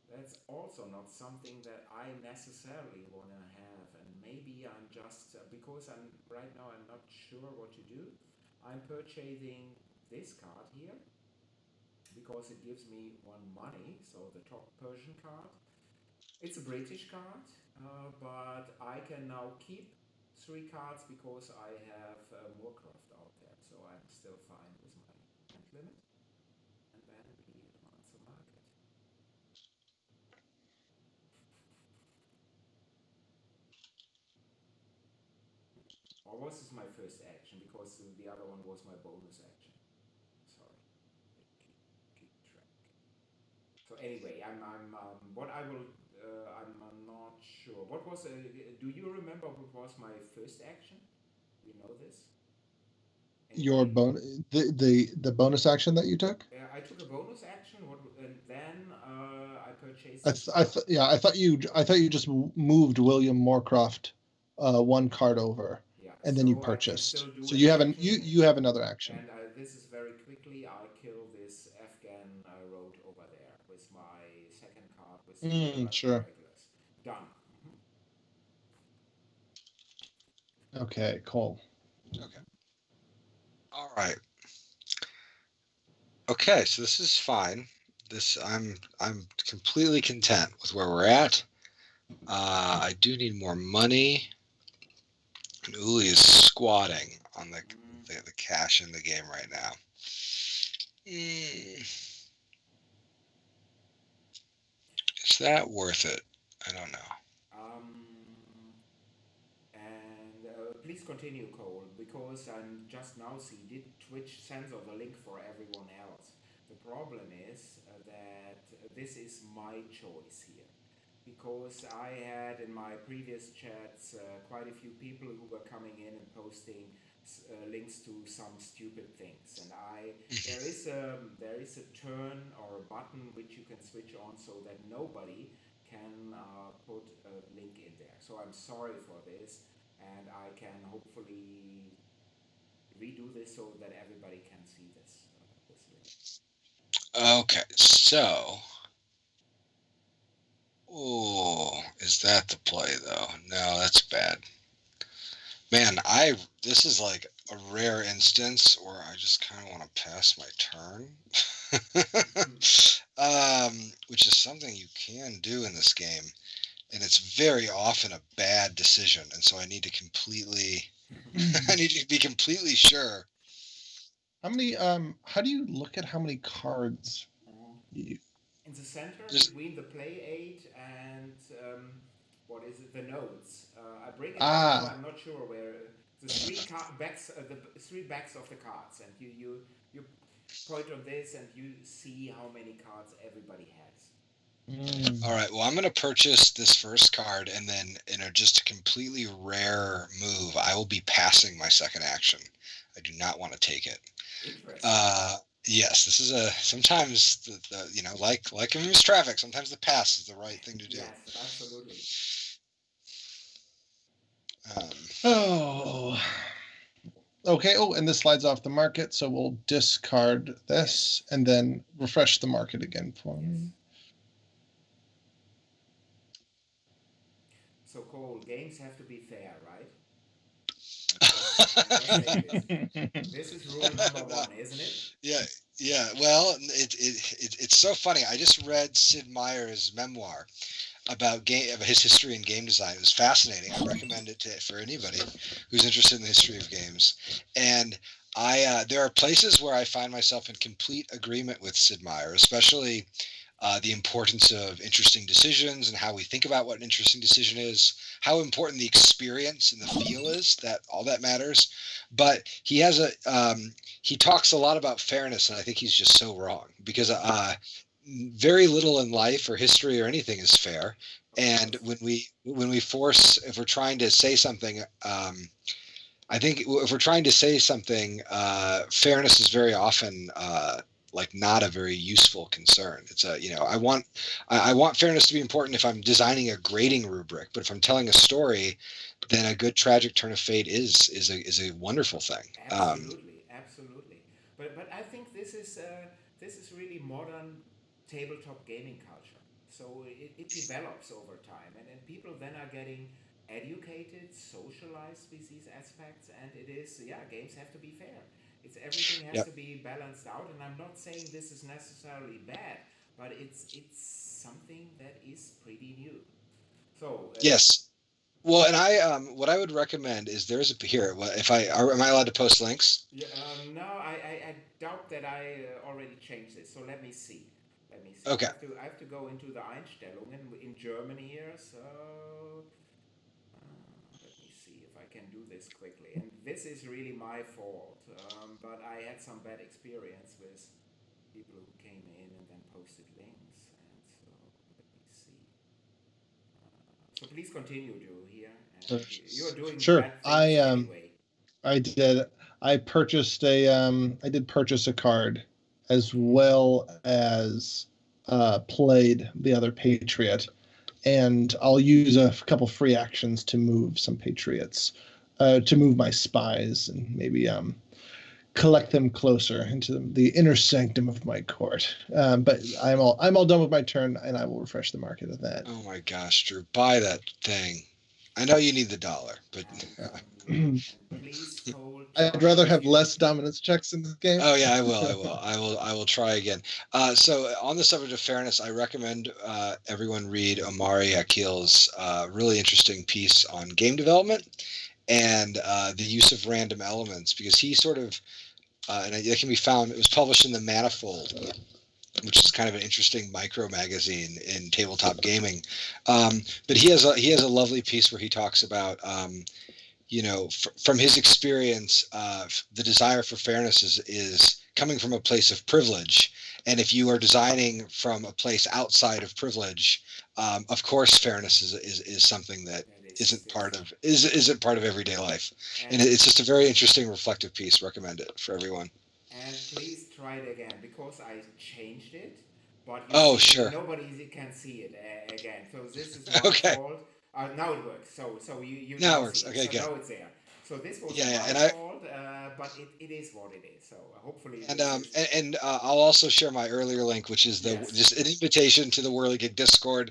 That's also not something that I necessarily want to have. And maybe I'm just because I'm not sure what to do. I'm purchasing this card here because it gives me 1 money. So the top Persian card. It's a British card, but I can now keep 3 cards because I have Moorcroft out there, so I'm still fine with my hand limit. And then we advance the market. Or was this my first action? Because the other one was my bonus action. Sorry, keep track. So anyway, I'm what I will. I'm not sure. What was? Do you remember what was my first action? You know this? Your Anybody? the bonus action that you took. I took a bonus action. And then I purchased I this th- I card. th- yeah, I thought you just moved William Moorcroft 1 card over, Yeah, and then you so I can still purchased. do So an you action, you have another action. and this is very quickly. I'll kill this Afghan road over there with my second card with the Russian Sure. regulars. Done. Okay, cool. Okay. All right. Okay, so this is fine. I'm completely content with where we're at. I do need more money. And Uli is squatting on the cash in the game right now. Is that worth it? I don't know. And please continue, Cole, because I'm just now see did Twitch censor the link for everyone else. The problem is that this is my choice here, because I had in my previous chats quite a few people who were coming in and posting links to some stupid things, and I there is a turn or a button which you can switch on so that nobody can put a link in there. So I'm sorry for this, and I can hopefully redo this so that everybody can see this link. Okay, so. Oh, is that the play though? No, that's bad. Man, this is like a rare instance where I just kind of want to pass my turn. Which is something you can do in this game, and it's very often a bad decision, and so I need to I need to be completely sure. How many? How do you look at how many cards? You... In the center, There's, between the play aid and what is it, the notes. I bring it up now. Ah, I'm not sure where the backs, the three backs of the cards, and you point on this, and you see how many cards everybody has. all right. Well, I'm going to purchase this first card, and then in just a completely rare move, I will be passing my second action. I do not want to take it. Interesting. Yes, this is sometimes the like in this traffic. Sometimes the pass is the right thing to do. Yes, absolutely. Oh. Okay. Oh, and this slides off the market, so we'll discard this and then refresh the market again for me. So, Cole, games have to be fair, right? This is rule number one, isn't it? Yeah. Well, it's so funny. I just read Sid Meier's memoir about his history in game design. It was fascinating. I recommend it for anybody who's interested in the history of games. And there are places where I find myself in complete agreement with Sid Meier, especially the importance of interesting decisions and how we think about what an interesting decision is, how important the experience and the feel is, that all that matters. But he talks a lot about fairness, and I think he's just so wrong, because very little in life or history or anything is fair. And when we force, if we're trying to say something, I think if we're trying to say something, fairness is very often like not a very useful concern. It's I want fairness to be important if I'm designing a grading rubric, but if I'm telling a story, then a good tragic turn of fate is a wonderful thing. Absolutely. But I think this is really modern tabletop gaming culture. So it develops over time, and people then are getting educated, socialized with these aspects, and it is games have to be fair. It's everything has Yep. to be balanced out, and I'm not saying this is necessarily bad, but it's something that is pretty new. So Yes. Well, and what I would recommend is there's a here. If am I allowed to post links? yeah, no, I doubt that I already changed this. So let me see. Let me see. Okay. I have to go into the Einstellungen in German here. So let me see if I can do this quickly. And this is really my fault. But I had some bad experience with people who came in and then posted links. And so let me see. So please continue, Joe, here. And you're doing Sure. bad things anyway. I did. I did purchase a card, as well as played the other Patriot, and I'll use a couple free actions to move some Patriots, to move my spies, and maybe collect them closer into the inner sanctum of my court. But I'm all done with my turn, and I will refresh the market of that. Oh my gosh, Drew, buy that thing. I know you need the dollar, but Please hold. I'd rather have less dominance checks in this game. oh yeah, I will try again. So on the subject of fairness, I recommend everyone read Omari Akil's really interesting piece on game development, and the use of random elements, because he sort of and it can be found. It was published in the Manifold, which is kind of an interesting micro magazine in tabletop gaming. But he has a lovely piece where he talks about from his experience, the desire for fairness is coming from a place of privilege. And if you are designing from a place outside of privilege, of course, fairness is something that That is isn't still part true. of isn't part of everyday life. And And it's just a very interesting, reflective piece. Recommend it for everyone. please try it again because I changed it, but you Oh, see, sure. nobody can see it again. So this is my Okay. fault. Now it works. So you Now now it see works. it. Okay, So good. now it's there. So this was Yeah, yeah. my And I fault, but it is what it is. So hopefully And this is I'll also share my earlier link, which is the yes. just an invitation to the Whirligig Discord,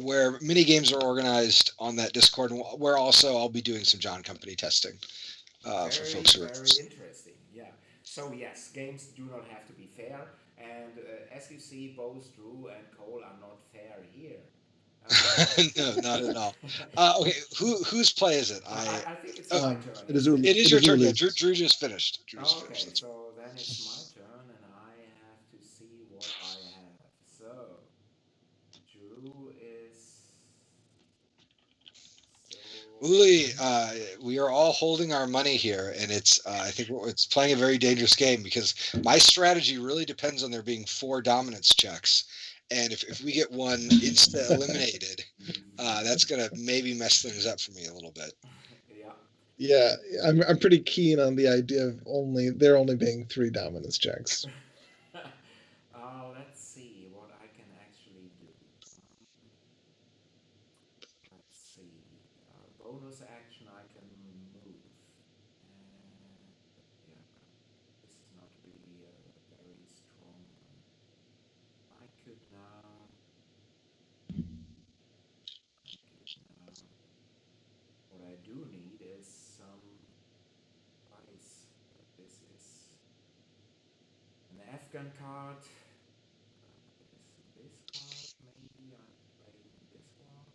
where mini games are organized on that Discord, and where also I'll be doing some John Company testing for folks Very, who are very interested. interesting. Yeah. So yes, games do not have to be fair, and as you see, both Drew and Cole are not fair here. No, not at all. Okay, whose play is it? I think it's Uh, my turn, it is isn't it? Uli. It is It your is turn. Yeah, Uli. Drew just finished. Drew just finished. Okay, That's so then it's my turn, and I have to see what I have. So Drew is still. Uli, we are all holding our money here, and I think it's playing a very dangerous game because my strategy really depends on there being 4 dominance checks, and if we get one insta eliminated, that's gonna maybe mess things up for me a little bit. Yeah. Yeah, I'm pretty keen on the idea of only being 3 dominance checks. Let's see what I can actually do. Let's see. Bonus action I can move. And yeah, this is not really a very strong one. I could now. I could now. What I do need is some ice. But this is an Afghan card. Is this card? Maybe I'm playing this one.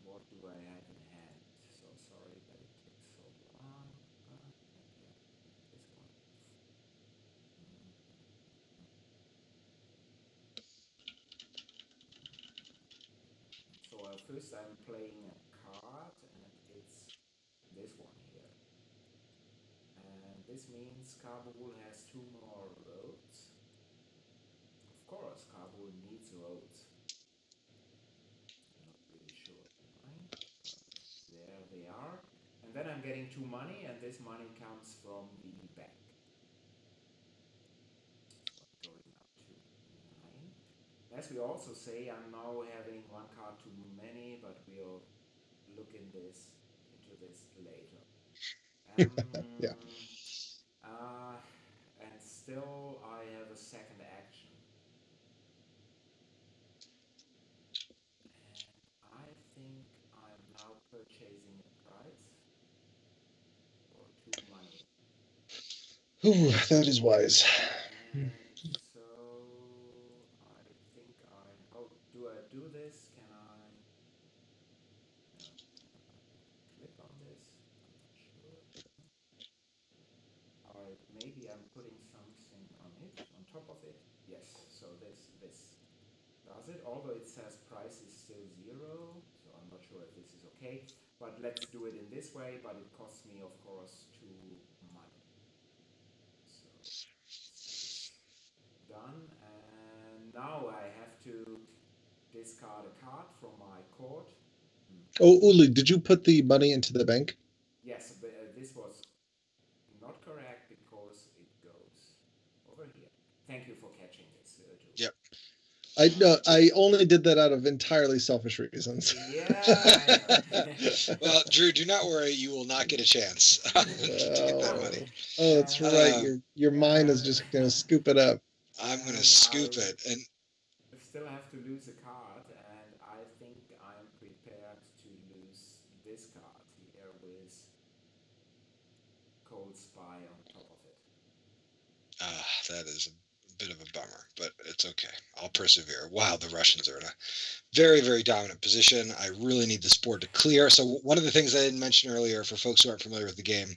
What do I have in hand? So sorry that it takes so long. Maybe I this one. So first I'm playing a card, and it's this one here. And this means Kabul has 2 more roads. Of course, Kabul needs roads. I'm not really sure why, but there they are. And then I'm getting 2 money, and this money comes from the bank. So I'm going up to 9. As we also say, I'm now having 1 card too many, but we'll look into this later. Yeah. Um, uh, and still, I have a second action, and I think I'm now purchasing a prize for 2 money. Ooh, that is wise. And so I think I. Oh, do I do this? Can I? No. Click on this? I'm not sure. Alright, maybe I'm putting something on it, on top of it. Yes, so this does it. Although it says price is still 0, so I'm not sure if this is okay. But let's do it in this way, but it costs me, of course, 2 money. So this is done, and now I have to discard a card from my court. Oh, Uli, did you put the money into the bank? Yes, but this was not correct because it goes over here. Thank you for catching this, Drew. Yep. I no, I only did that out of entirely selfish reasons. Yeah, I know. Well, Drew, do not worry. You will not get a chance to get that money. Oh, that's and right. Um, Your mind is and just gonna scoop it up. I'm going to and scoop I it, and still have to lose a card, and I think I'm prepared to lose this card here with Cold Spy on top of it. that is a bit of a bummer, but it's okay. I'll persevere. Wow, the Russians are in a very, very dominant position. I really need this board to clear. So one of the things I didn't mention earlier for folks who aren't familiar with the game,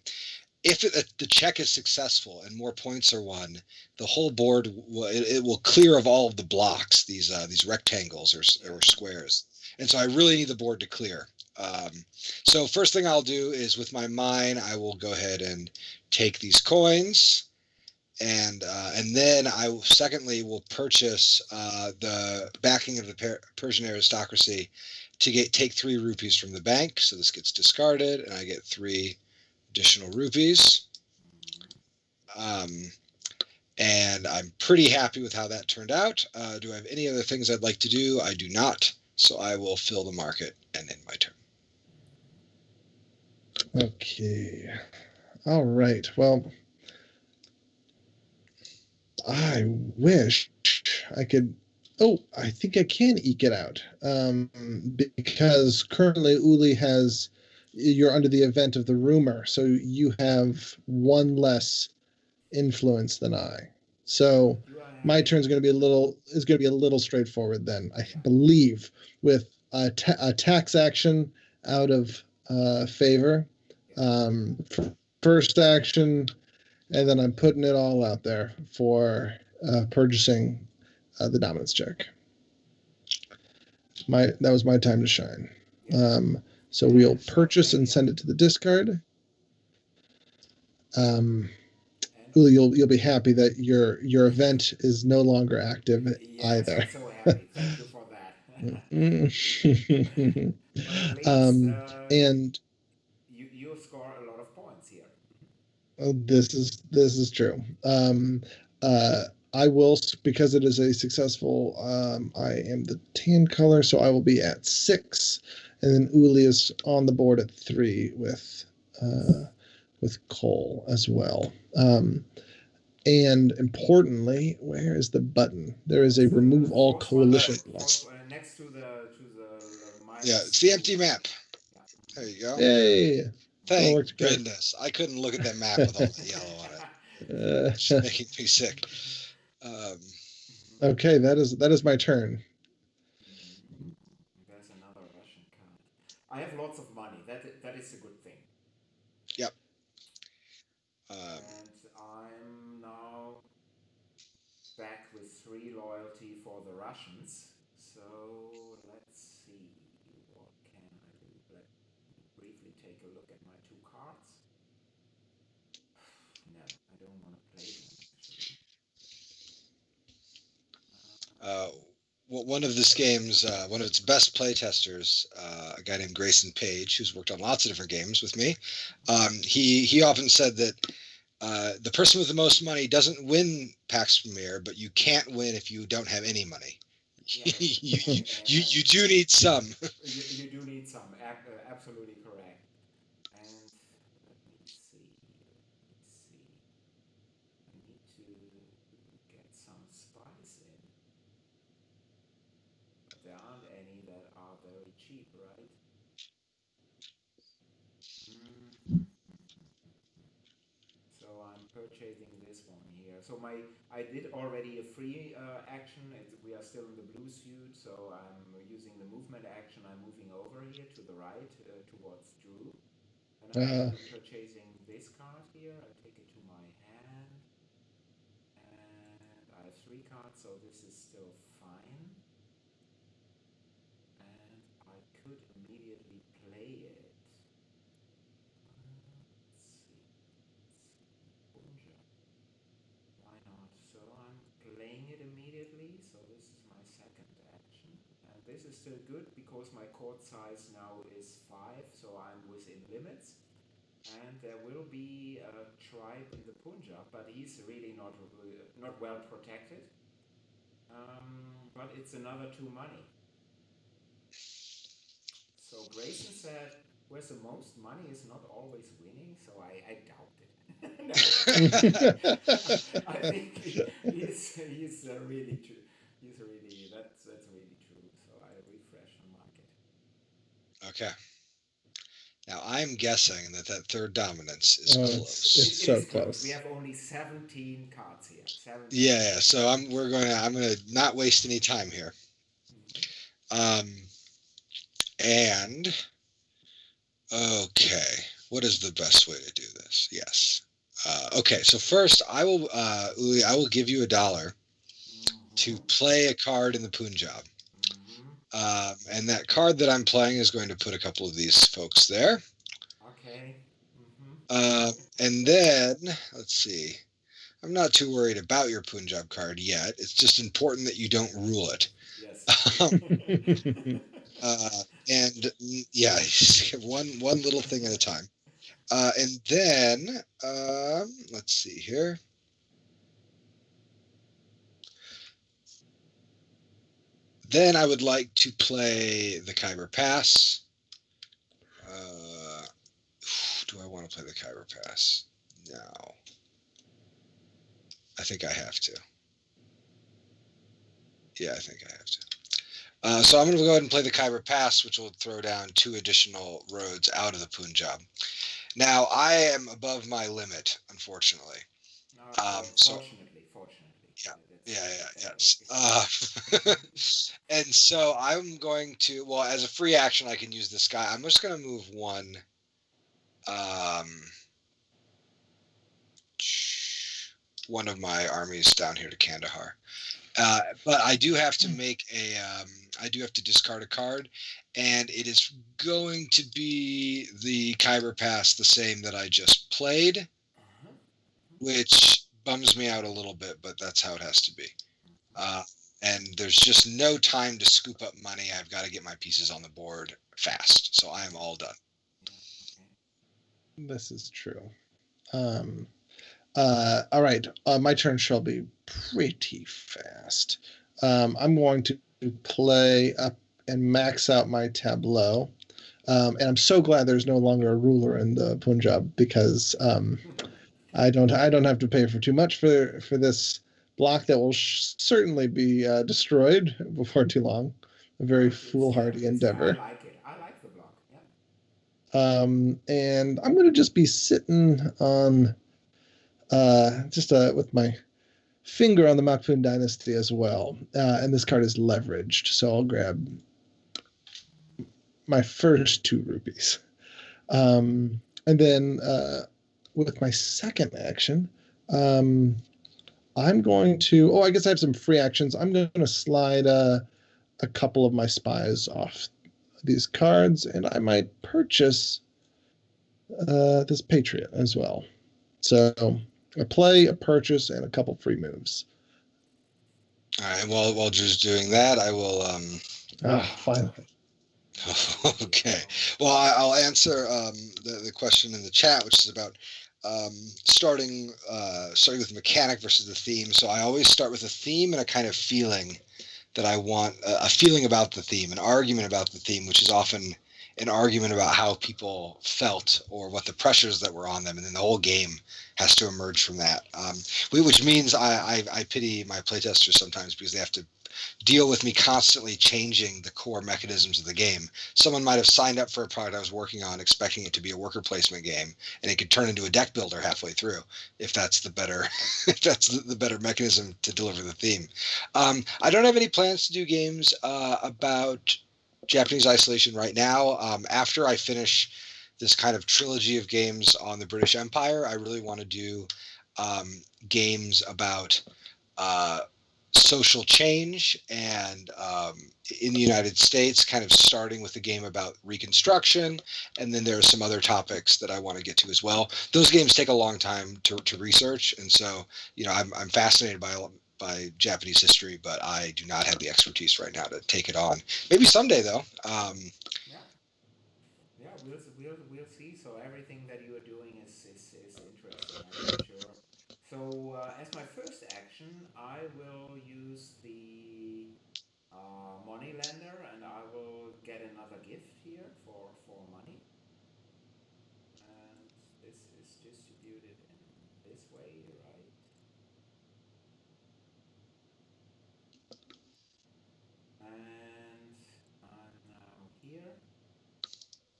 if the check is successful and more points are won, the whole board it will clear of all of the blocks, these rectangles or squares. And so I really need the board to clear. So first thing I'll do is with my mine, I will go ahead and take these coins. And then I secondly will purchase the backing of the Persian aristocracy to take 3 rupees from the bank. So this gets discarded, and I get 3 additional rupees. And I'm pretty happy with how that turned out. Do I have any other things I'd like to do? I do not. So I will fill the market and end my turn. Okay. All right. Well, I wish I could. Oh, I think I can eke it out. Because currently Uli has. You're under the event of the rumor, so you have 1 less influence than I. So my turn is going to be a little straightforward then. I believe with a tax action out of favor, first action, and then I'm putting it all out there for purchasing the dominance check. That was my time to shine. So we'll purchase and send it to the discard. Uli, you'll be happy that your event is no longer active either. I'm so happy. Thank you for that. But at least and you score a lot of points here. This is true. I will, because it is a successful. I am the tan color, so I will be at 6, and then Uli is on the board at 3 with Cole as well. And importantly, where is the button? There is a remove all coalition. Next to the yeah, it's the empty map. There you go. Yay! Thank goodness. I couldn't look at that map with all the yellow on it. It's making me sick. Okay, that is my turn. There's another Russian card. I have lots of money. That is a good thing. Yep. And I'm now back with 3 loyalty for the Russians. So let's see, what can I do? Let me briefly take a look at my 2 cards. No, I don't want to play them actually. One of this game's one of its best playtesters, a guy named Grayson Page, who's worked on lots of different games with me, he often said that the person with the most money doesn't win Pax Pamir, but you can't win if you don't have any money. Yeah. you do need some. You do need some. Absolutely correct. And let me see. I need to get some spice in. But there aren't any that are very cheap, right? So I'm purchasing this one here. So I did already a free action. We are still in the blue suit, so I'm using the movement action. I'm moving over here to the right towards Drew. And I'm purchasing this card here. I take it to my hand. And I have 3 cards, so this is still fine. And I could immediately play it. Why not? So I'm playing it immediately. So this is my second action. And this is still good because my court size now is 5. So I'm within limits. And there will be a tribe in the Punjab, but he's really not well protected. But it's another 2 money. So Grayson said, where's the most money is not always winning, so I doubt it. I think he's really true. He's really that's really true. So I refresh the market. Okay. Now I'm guessing that third dominance is close. It's so close. We have only 17 cards here. 17. Yeah. So I'm gonna not waste any time here. And okay, what is the best way to do this? Yes. Okay, so first Uli, I will give you $1 to Mm-hmm. play a card in the Punjab. Mm-hmm. And that card that I'm playing is going to put a couple of these folks there. Okay. Mm-hmm. Uh, and then, let's see. I'm not too worried about your Punjab card yet. It's just important that you don't rule it. Yes. And yeah, one little thing at a time. And then let's see here. Then I would like to play the Khyber Pass. Uh, do I want to play the Khyber Pass? No. I think I have to. Yeah, I think I have to. So I'm going to go ahead and play the Khyber Pass, which will throw down 2 additional roads out of the Punjab. Now, I am above my limit, unfortunately. So, Fortunately, yeah, that's yeah, a better yes. way. And so I'm going to, well, as a free action, I can use this guy. I'm just going to move um, one of my armies down here to Kandahar. But I do have to I do have to discard a card, and it is going to be the Khyber Pass, the same that I just played, Uh-huh. which bums me out a little bit, but that's how it has to be. Uh, and there's just no time to scoop up money. I've got to get my pieces on the board fast, so I am all done. Yeah. Okay. This is true. All right. My turn shall be pretty fast. I'm going to play up and max out my tableau. And I'm so glad there's no longer a ruler in the Punjab because I don't have to pay for too much for this block that will certainly be destroyed before too long. A very foolhardy I endeavor. like it. I like the block. Yeah. And I'm going to just be sitting on just with my finger on the Makpun Dynasty as well. And this card is leveraged, so I'll grab my first 2 rupees. And then with my second action, I'm going to. Oh, I guess I have some free actions. I'm going to slide a couple of my spies off these cards, and I might purchase this Patriot as well. So a play, a purchase, and a couple free moves. All right. While Drew's doing that, I will. Finally. Okay. Well, I'll answer the question in the chat, which is about starting with the mechanic versus the theme. So I always start with a theme and a kind of feeling that I want, a feeling about the theme, an argument about the theme, which is often an argument about how people felt or what the pressures that were on them, and then the whole game has to emerge from that. Which means I pity my playtesters sometimes because they have to deal with me constantly changing the core mechanisms of the game. Someone might have signed up for a product I was working on expecting it to be a worker placement game, and it could turn into a deck builder halfway through if that's the better if that's the better mechanism to deliver the theme. I don't have any plans to do games about Japanese isolation right now. After I finish this kind of trilogy of games on the British Empire, I really want to do games about uh, social change and in the United States, kind of starting with a game about Reconstruction. And then there are some other topics that I want to get to as well. Those games take a long time to research. And so, I'm fascinated by Japanese history, but I do not have the expertise right now to take it on. Maybe someday, though. Yeah. Yeah. We'll see. So everything that you are doing is interesting. I'm sure. So as my first action, I will use the money lender, and I will get another gift here for money. And this is distributed in this way, right? And I'm now here.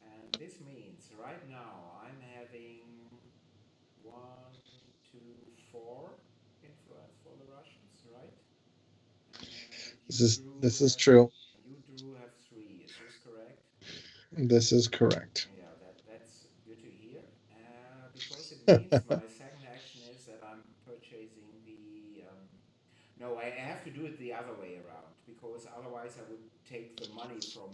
And this means right now I'm having 1, 2, 4 influence for the Russians, right? And This is true. You, Drew, have 3. Is this correct? This is correct. Yeah, that's good to hear. Because it means my second action is that I'm purchasing the. No, I have to do it the other way around because otherwise I would take the money from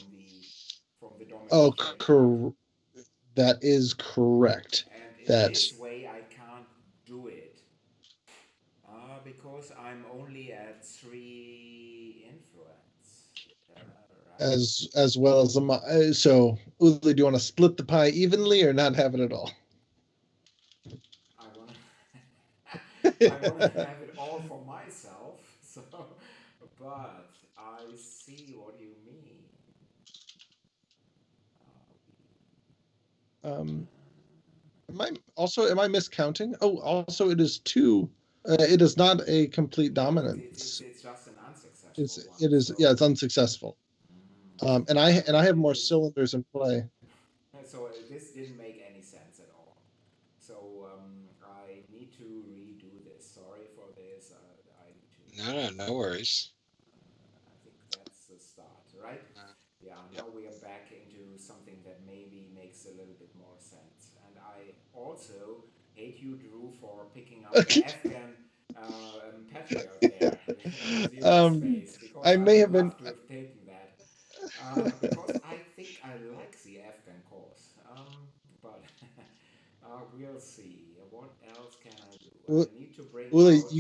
the Oh, dominant check, right? that is correct. And in That this way, I can't do it because I'm only at 3 influence, right? as well as so, Uli, do you want to split the pie evenly or not have it at all? I wanna, I wanna have it all for myself. So, but I see what you mean. um, am I miscounting? Oh, also it is two. It is not a complete No, it's dominance. it's just an unsuccessful one. It is, yeah, So, it's unsuccessful. And but I have more this cylinders in play. this didn't make any sense at all. So I need to redo this. Sorry for this. I need to No, redo no, it. no worries. I think that's the start, right? Yeah, Yep. now we are back into something that maybe makes a little bit more sense. And I also hate you, Drew, for picking up the Afghan patriot there with 0 um, space because I I may would have been. love to have taken that. Because I think I like the Afghan cause. But we'll see. What else can I do? I need to bring Well, out.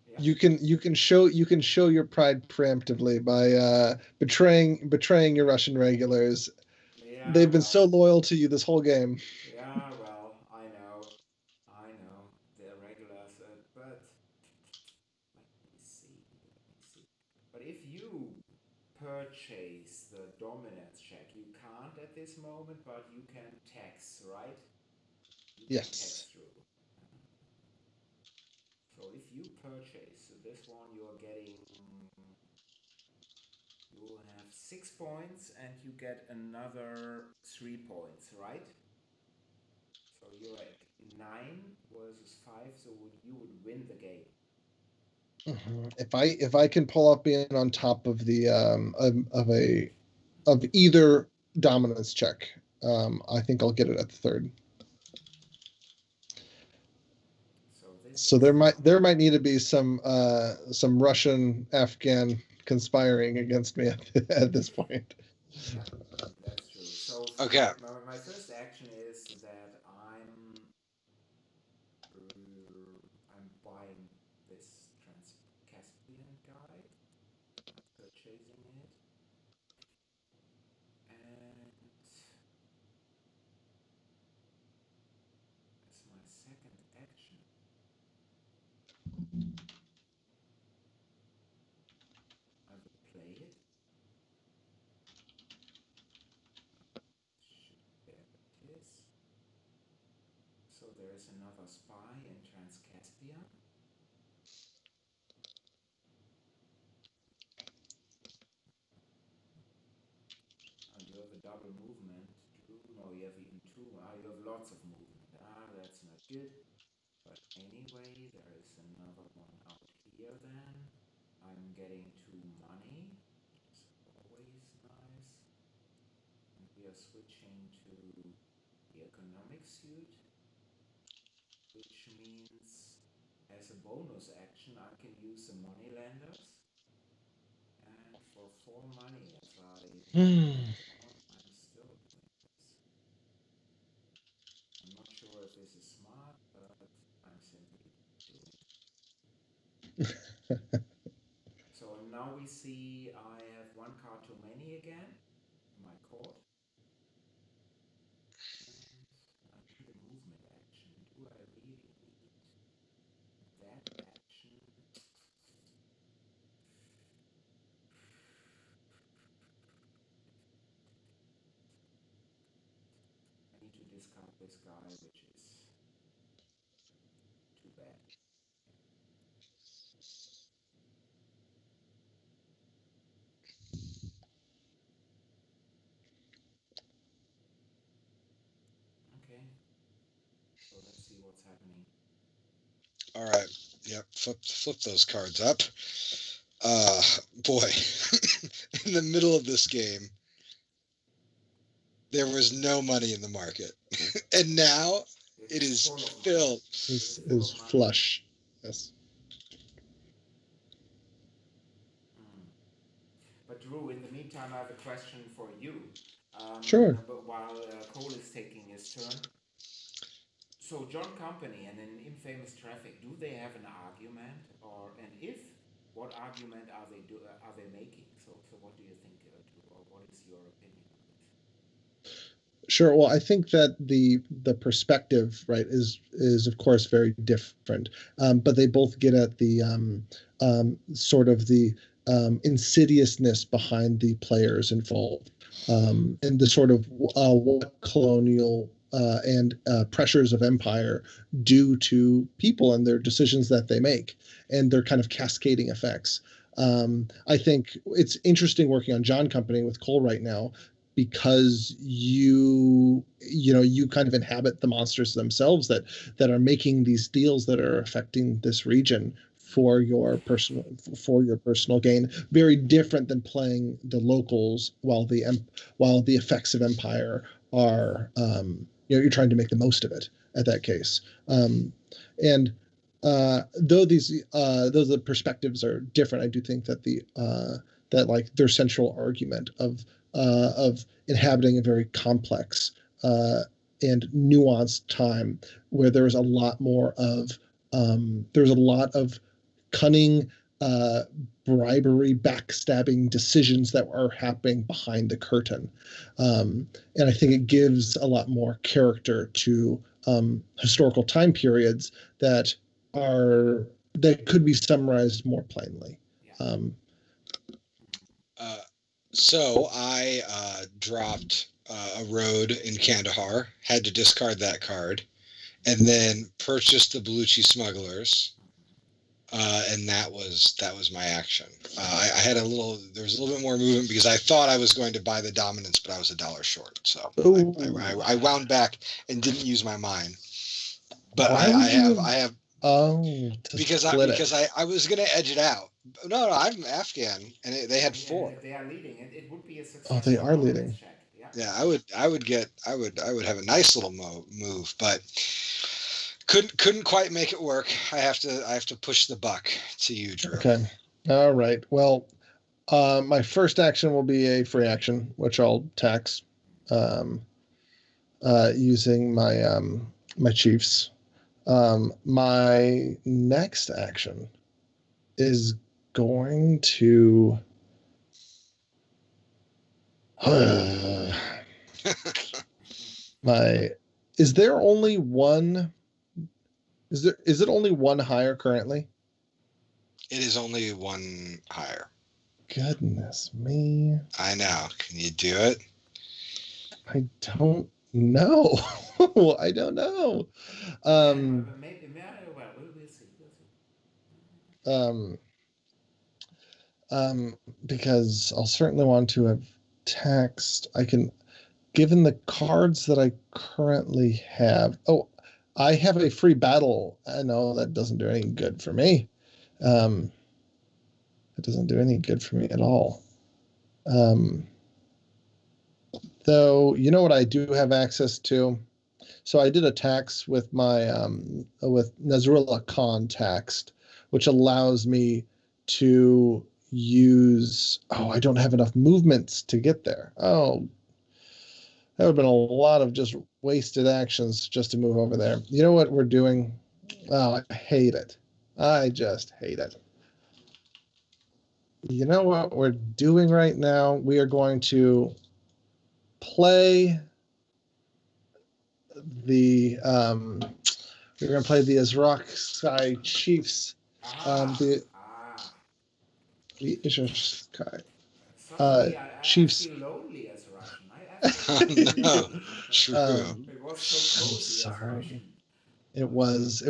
Yeah? you can show your pride preemptively by betraying your Russian regulars. Yeah, They've been well. so loyal to you this whole game. Yeah, well, I know, they're regulars, but let me see, let me see. But if you purchase the dominance check, you can't at this moment, but you can tax, right? You can tax Yes. through. So if you purchase this one, you have 6 points and you get another 3 points, right? So you're at 9 versus 5, so you would win the game. If I can pull up being on top of the of either dominance check, I think I'll get it at the third. So this So is there might need to be some Russian Afghan conspiring against me at this point. yeah, that's true. So Okay. my first action is that I'm buying this Trans-Caspian guy. I'm purchasing it, and as my second action, I will play it. There it is. So there is another spy in Trans-Caspian. And you have a double movement. Two, no, you have even two. You have lots of movement. That's not good. But anyway, there is another one out here then. I'm getting 2 money, which is always nice. And we are switching to the economic suit, which means as a bonus action, I can use the money lenders. And for 4 money, as I Hmm. thought, I'm still doing this. I'm not sure if this is smart, but I'm simply doing it. So now we see I have 1 card too many again in my court. And I need a movement action. Do I really need that action? I need to discard this guy, which is too bad. Okay, so let's see what's happening. All right. Yep. Flip those cards up. Uh, boy, in the middle of this game, there was no money in the market. And now it is full of filled. This full is of money. flush. Yes. But Drew, in the meantime, I have a question for you. Sure. But while Cole is taking his turn, so John Company and in Infamous Traffic, do they have an argument, or and if, what argument are they making? So what do you think, Drew, or what is your opinion on this? Sure. Well, I think that the perspective, right, is of course very different, but they both get at the sort of the insidiousness behind the players involved, and the sort of what colonial and pressures of empire do to people and their decisions that they make, and their kind of cascading effects. I think it's interesting working on John Company with Cole right now, because you kind of inhabit the monsters themselves that are making these deals that are affecting this region for your personal gain. Very different than playing the locals while the effects of empire are you're trying to make the most of it at that case. And though the perspectives are different, I do think that that like their central argument of inhabiting a very complex and nuanced time where there's a lot of cunning, bribery, backstabbing decisions that are happening behind the curtain, and I think it gives a lot more character to historical time periods that could be summarized more plainly. Yeah. So I dropped a road in Kandahar, had to discard that card, and then purchased the Belushi Smugglers, and that was my action. I had there was a little bit more movement because I thought I was going to buy the Dominance, but I was $1 short, so I wound back and didn't use my mine. But I have because I was going to edge it out. No, I'm Afghan, and they had 4. They are leading, and it would be a Oh, successful they are dominance leading. check. Yeah. Yeah, I would have a nice little move, but couldn't quite make it work. I have to push the buck to you, Drew. Okay. All right. Well, my first action will be a free action, which I'll tax using my chiefs. My next action is going to is there only one is it only one higher currently? It is only one higher. Goodness me. I know. Can you do it? I don't know. I don't know. Maybe, well, we'll see. Because I'll certainly want to have taxed. Given the cards that I currently have. Oh, I have a free battle. I know that doesn't do any good for me. It doesn't do any good for me at all. Though, you know what I do have access to? So I did a tax with my with Nasrullah Khan taxed, which allows me to use. Oh, I don't have enough movements to get there. Oh, that would have been a lot of just wasted actions just to move over there. You know what we're doing? Oh, I hate it. I just hate it. You know what we're doing right now? We are going to play the we're going to play the Azraq Chiefs. The Ishar Suddenly, I Chiefs. feel lonely as a Russian. No, true. It was so cozy. Sorry. It was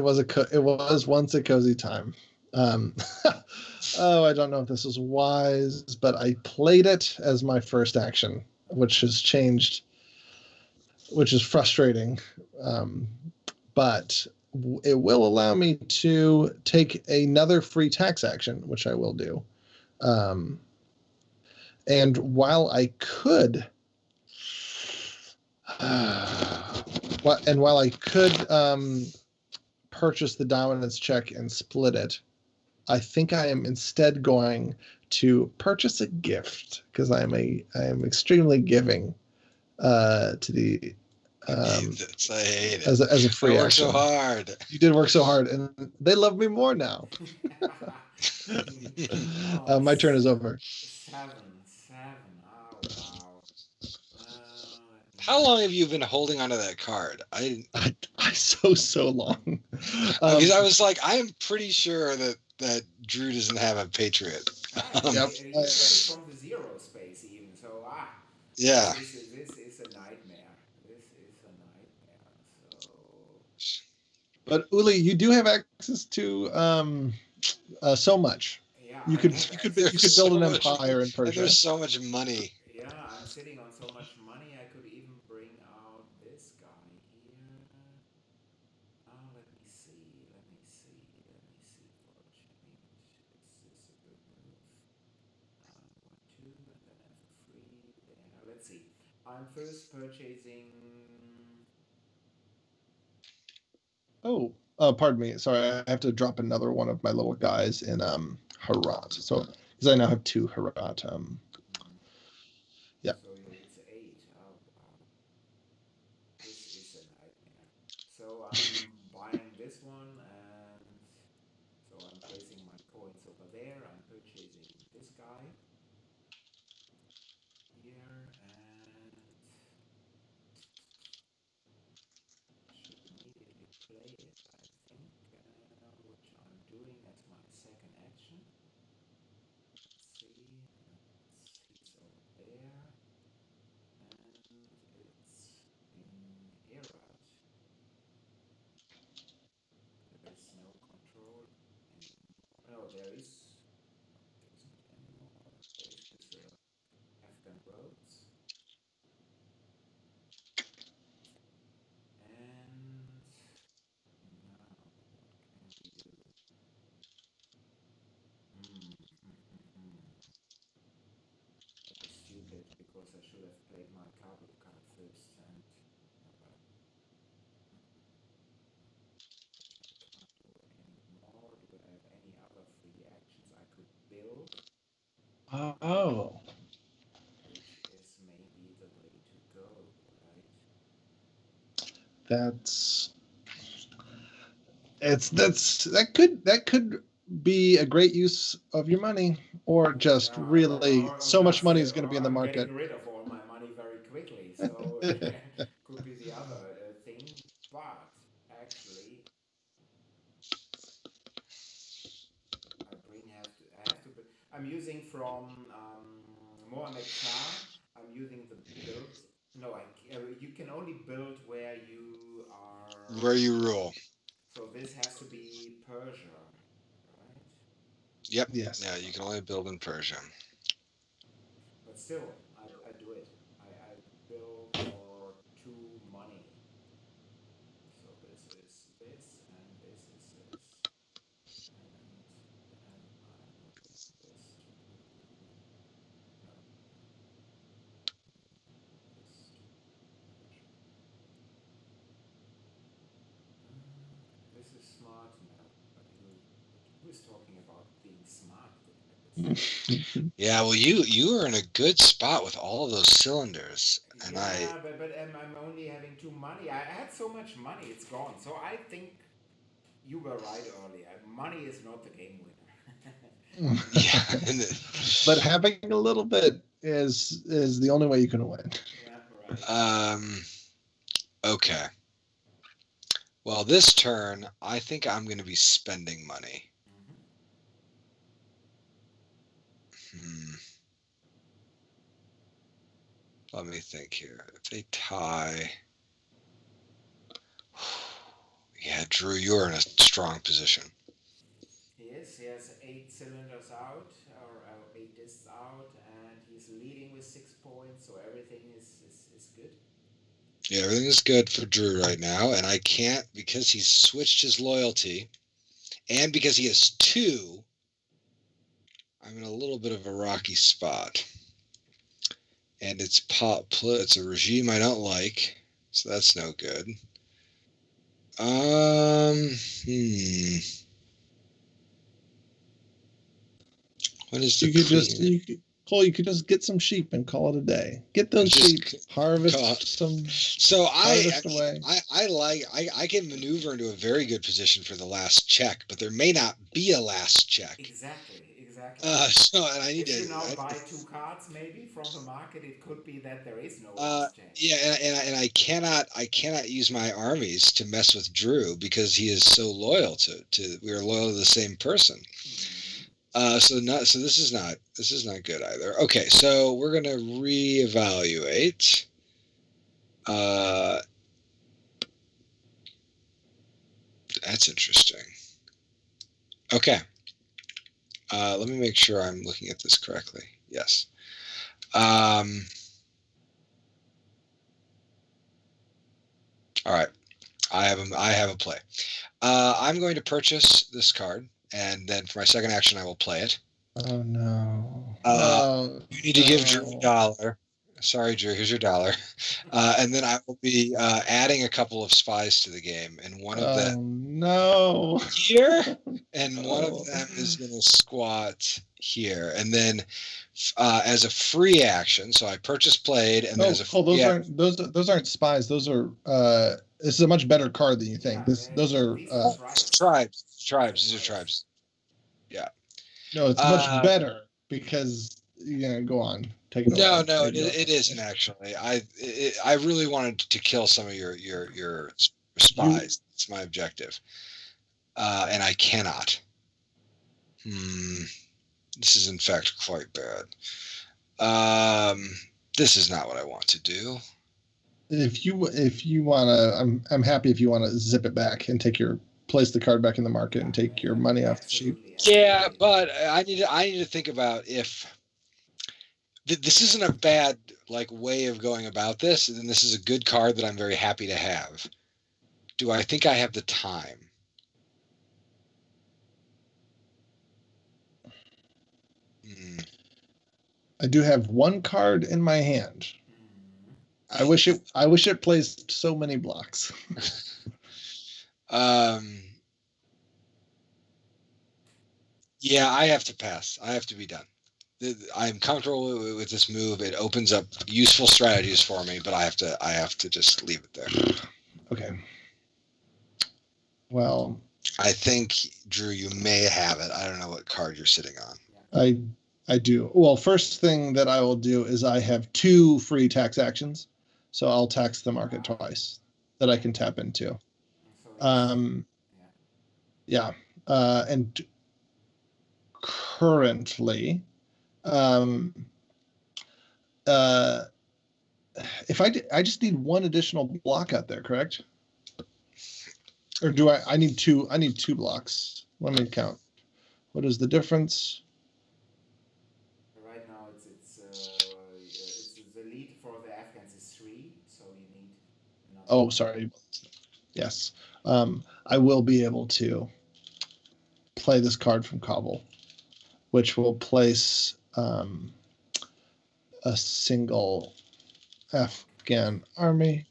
once a cozy time. I don't know if this is wise, but I played it as my first action, which has changed, which is frustrating. But it will allow me to take another free tax action, which I will do. And while I could, purchase the dominance check and split it, I think I am instead going to purchase a gift because I am extremely giving to the I hate this. I hate it. as a free I work action. so hard. You did work so hard, and they love me more now. Oh, My turn is over. 7. Oh, wow. Let me How long see. have you been holding onto that card? I so long. Because I was like, I am pretty sure that Drew doesn't have a Patriot. You, Yep. you got it from the zero space even. So Yeah. this is a nightmare. This is a nightmare. So But Uli, you do have access to so much. yeah, You I could have There's build so an much, empire in and Persia. there's so much money. Yeah, I'm sitting on so much money. I could even bring out this guy here. Let me see. Let me see. Let me see for a change. Is this a good move? 1, 2, and then I have a free there. Let's see. I'm first purchasing. Oh, pardon me. Sorry, I have to drop another one of my little guys in Harat. So because I now have 2 Harat. Yeah. So it's 8. Oh, wow. This is a nightmare. So I'm buying this one, and so I'm placing my coins over there. I'm purchasing this guy here, and should immediately play it, I think, which I'm doing as my second action. Let's see, he's over there, and it's in Herat. There is no control anymore. No, there isn't anymore. There's just Afghan roads, and now what can we do? That was stupid because I should have played my Kabul card first, and well, which I can't do anymore. Do I have any other free actions I could build? Oh. Which is maybe the way to go, right? That's that could be a great use of your money, or just Yeah, really or so much just money is going to be in the I'm market. getting rid of all my money very quickly. So could be the other thing, but actually I have to. I'm using from Mohamed Shah. I'm using the build. No, you can only build where you are. Where you rule. So this has to be Persia, right? Yep. Yes. Yeah, you can only build in Persia. But still, I do it. I build for 2 money. So this is this, and this is this, and then I'm moving this to no, this to Persia. This is smart now, but who's talking about being smart at this stage? Yeah, well, you are in a good spot with all of those cylinders, and Yeah, but I'm only having 2 money. I had so much money, it's gone. So I think you were right earlier. Money is not the game winner. yeah. But having a little bit is the only way you can win. Yeah, right. Okay. Well, this turn, I think I'm going to be spending money. Mm-hmm. Hmm. Let me think here. If they tie, yeah, Drew, you're in a strong position. He is. He has 8 cylinders out, or 8 discs out, and he's leading with 6 points. So everything is good. Yeah, everything is good for Drew right now, and I can't because he's switched his loyalty, and because he has 2. I'm in a little bit of a rocky spot. and it's a regime I don't like, so that's no good. Hmm. What is the Cole, you could just get some sheep and call it a day. Get those Just sheep, harvest some, So harvest away. I can maneuver into a very good position for the last check, but there may not be a last check. Exactly. So and I need If you to. now buy two cards, maybe from the market, it could be that there is no Uh, last check. yeah, and I cannot use my armies to mess with Drew because he is so loyal to we are loyal to the same person. So this is not good either. Okay, so we're gonna reevaluate. That's interesting. Okay. Let me make sure I'm looking at this correctly. Yes. All right. I have a play. I'm going to purchase this card, and then for my second action, I will play it. Oh no. You need to give Drew $1. Sorry, Drew. Here's your $1. And then I will be adding a couple of spies to the game, and one of them here, and one of them is going to squat here, and then as a free action, so I played, and then as a Cole, those aren't spies. Those are this is a much better card than you think. Those are tribes. Tribes. These are tribes. Yeah. No, it's much better because go on. Take it away. No, it isn't actually. I really wanted to kill some of your spies. It's my objective, and I cannot. This is in fact quite bad. This is not what I want to do. If you want to, I'm happy if you want to zip it back and place the card back in the market and take your money off the sheet. Yeah, but I need to think about if this isn't a bad way of going about this, and this is a good card that I'm very happy to have. Do I think I have the time? I do have one card in my hand. I wish it plays so many blocks. Yeah, I have to pass. I have to be done. I'm comfortable with this move. It opens up useful strategies for me, but I have to just leave it there. Okay. Well, I think, Drew, you may have it. I don't know what card you're sitting on. I do. Well, first thing that I will do is I have 2 free tax actions, so I'll tax the market twice that I can tap into. Yeah. And currently, if I just need one additional block out there, correct? Or do I need 2? I need 2 blocks. Let me count. What is the difference? Right now, it's the lead for the Afghans is 3, so you need. Oh, sorry. Yes. I will be able to play this card from Kabul, which will place a single Afghan army,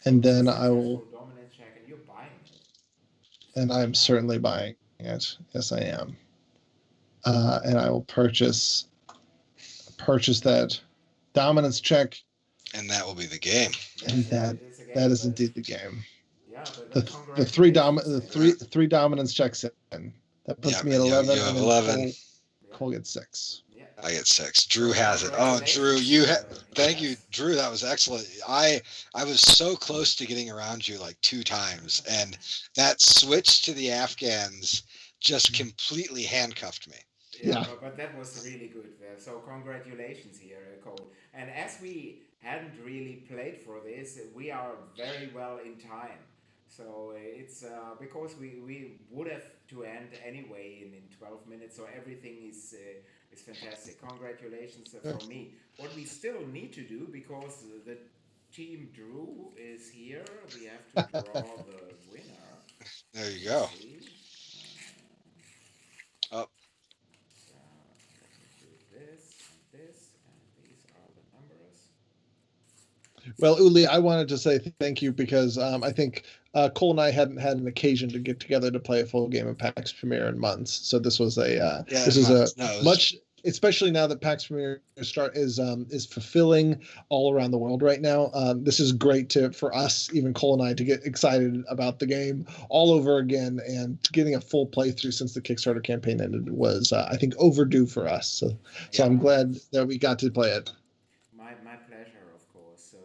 and then I will. Dominance check, and you're buying it. And I'm certainly buying it. Yes, I am. And I will purchase that dominance check. And that will be the game. And that is indeed the game. Yeah, the three dominance checks in. That puts me at 11. You have 11. Cole gets 6. I get 6. Drew has it. Oh, Drew, thank you, Drew. That was excellent. I was so close to getting around you 2 times, and that switch to the Afghans just completely handcuffed me. Yeah. But that was really good. So congratulations here, Cole. And as we hadn't really played for this, we are very well in time. So it's because we would have to end anyway in 12 minutes. So everything is fantastic. Congratulations from me. What we still need to do, because the team Drew is here, we have to draw the winner. There you go. This and this, and these are the numbers. Well, Uli, I wanted to say thank you because I think Cole and I hadn't had an occasion to get together to play a full game of Pax Pamir in months. So Yeah, this is a no, it was, much, especially now that Pax Pamir is fulfilling all around the world right now. This is great for us, even Cole and I, to get excited about the game all over again, and getting a full playthrough since the Kickstarter campaign ended was I think overdue for us. So Yeah, I'm glad that we got to play it. my pleasure, of course. So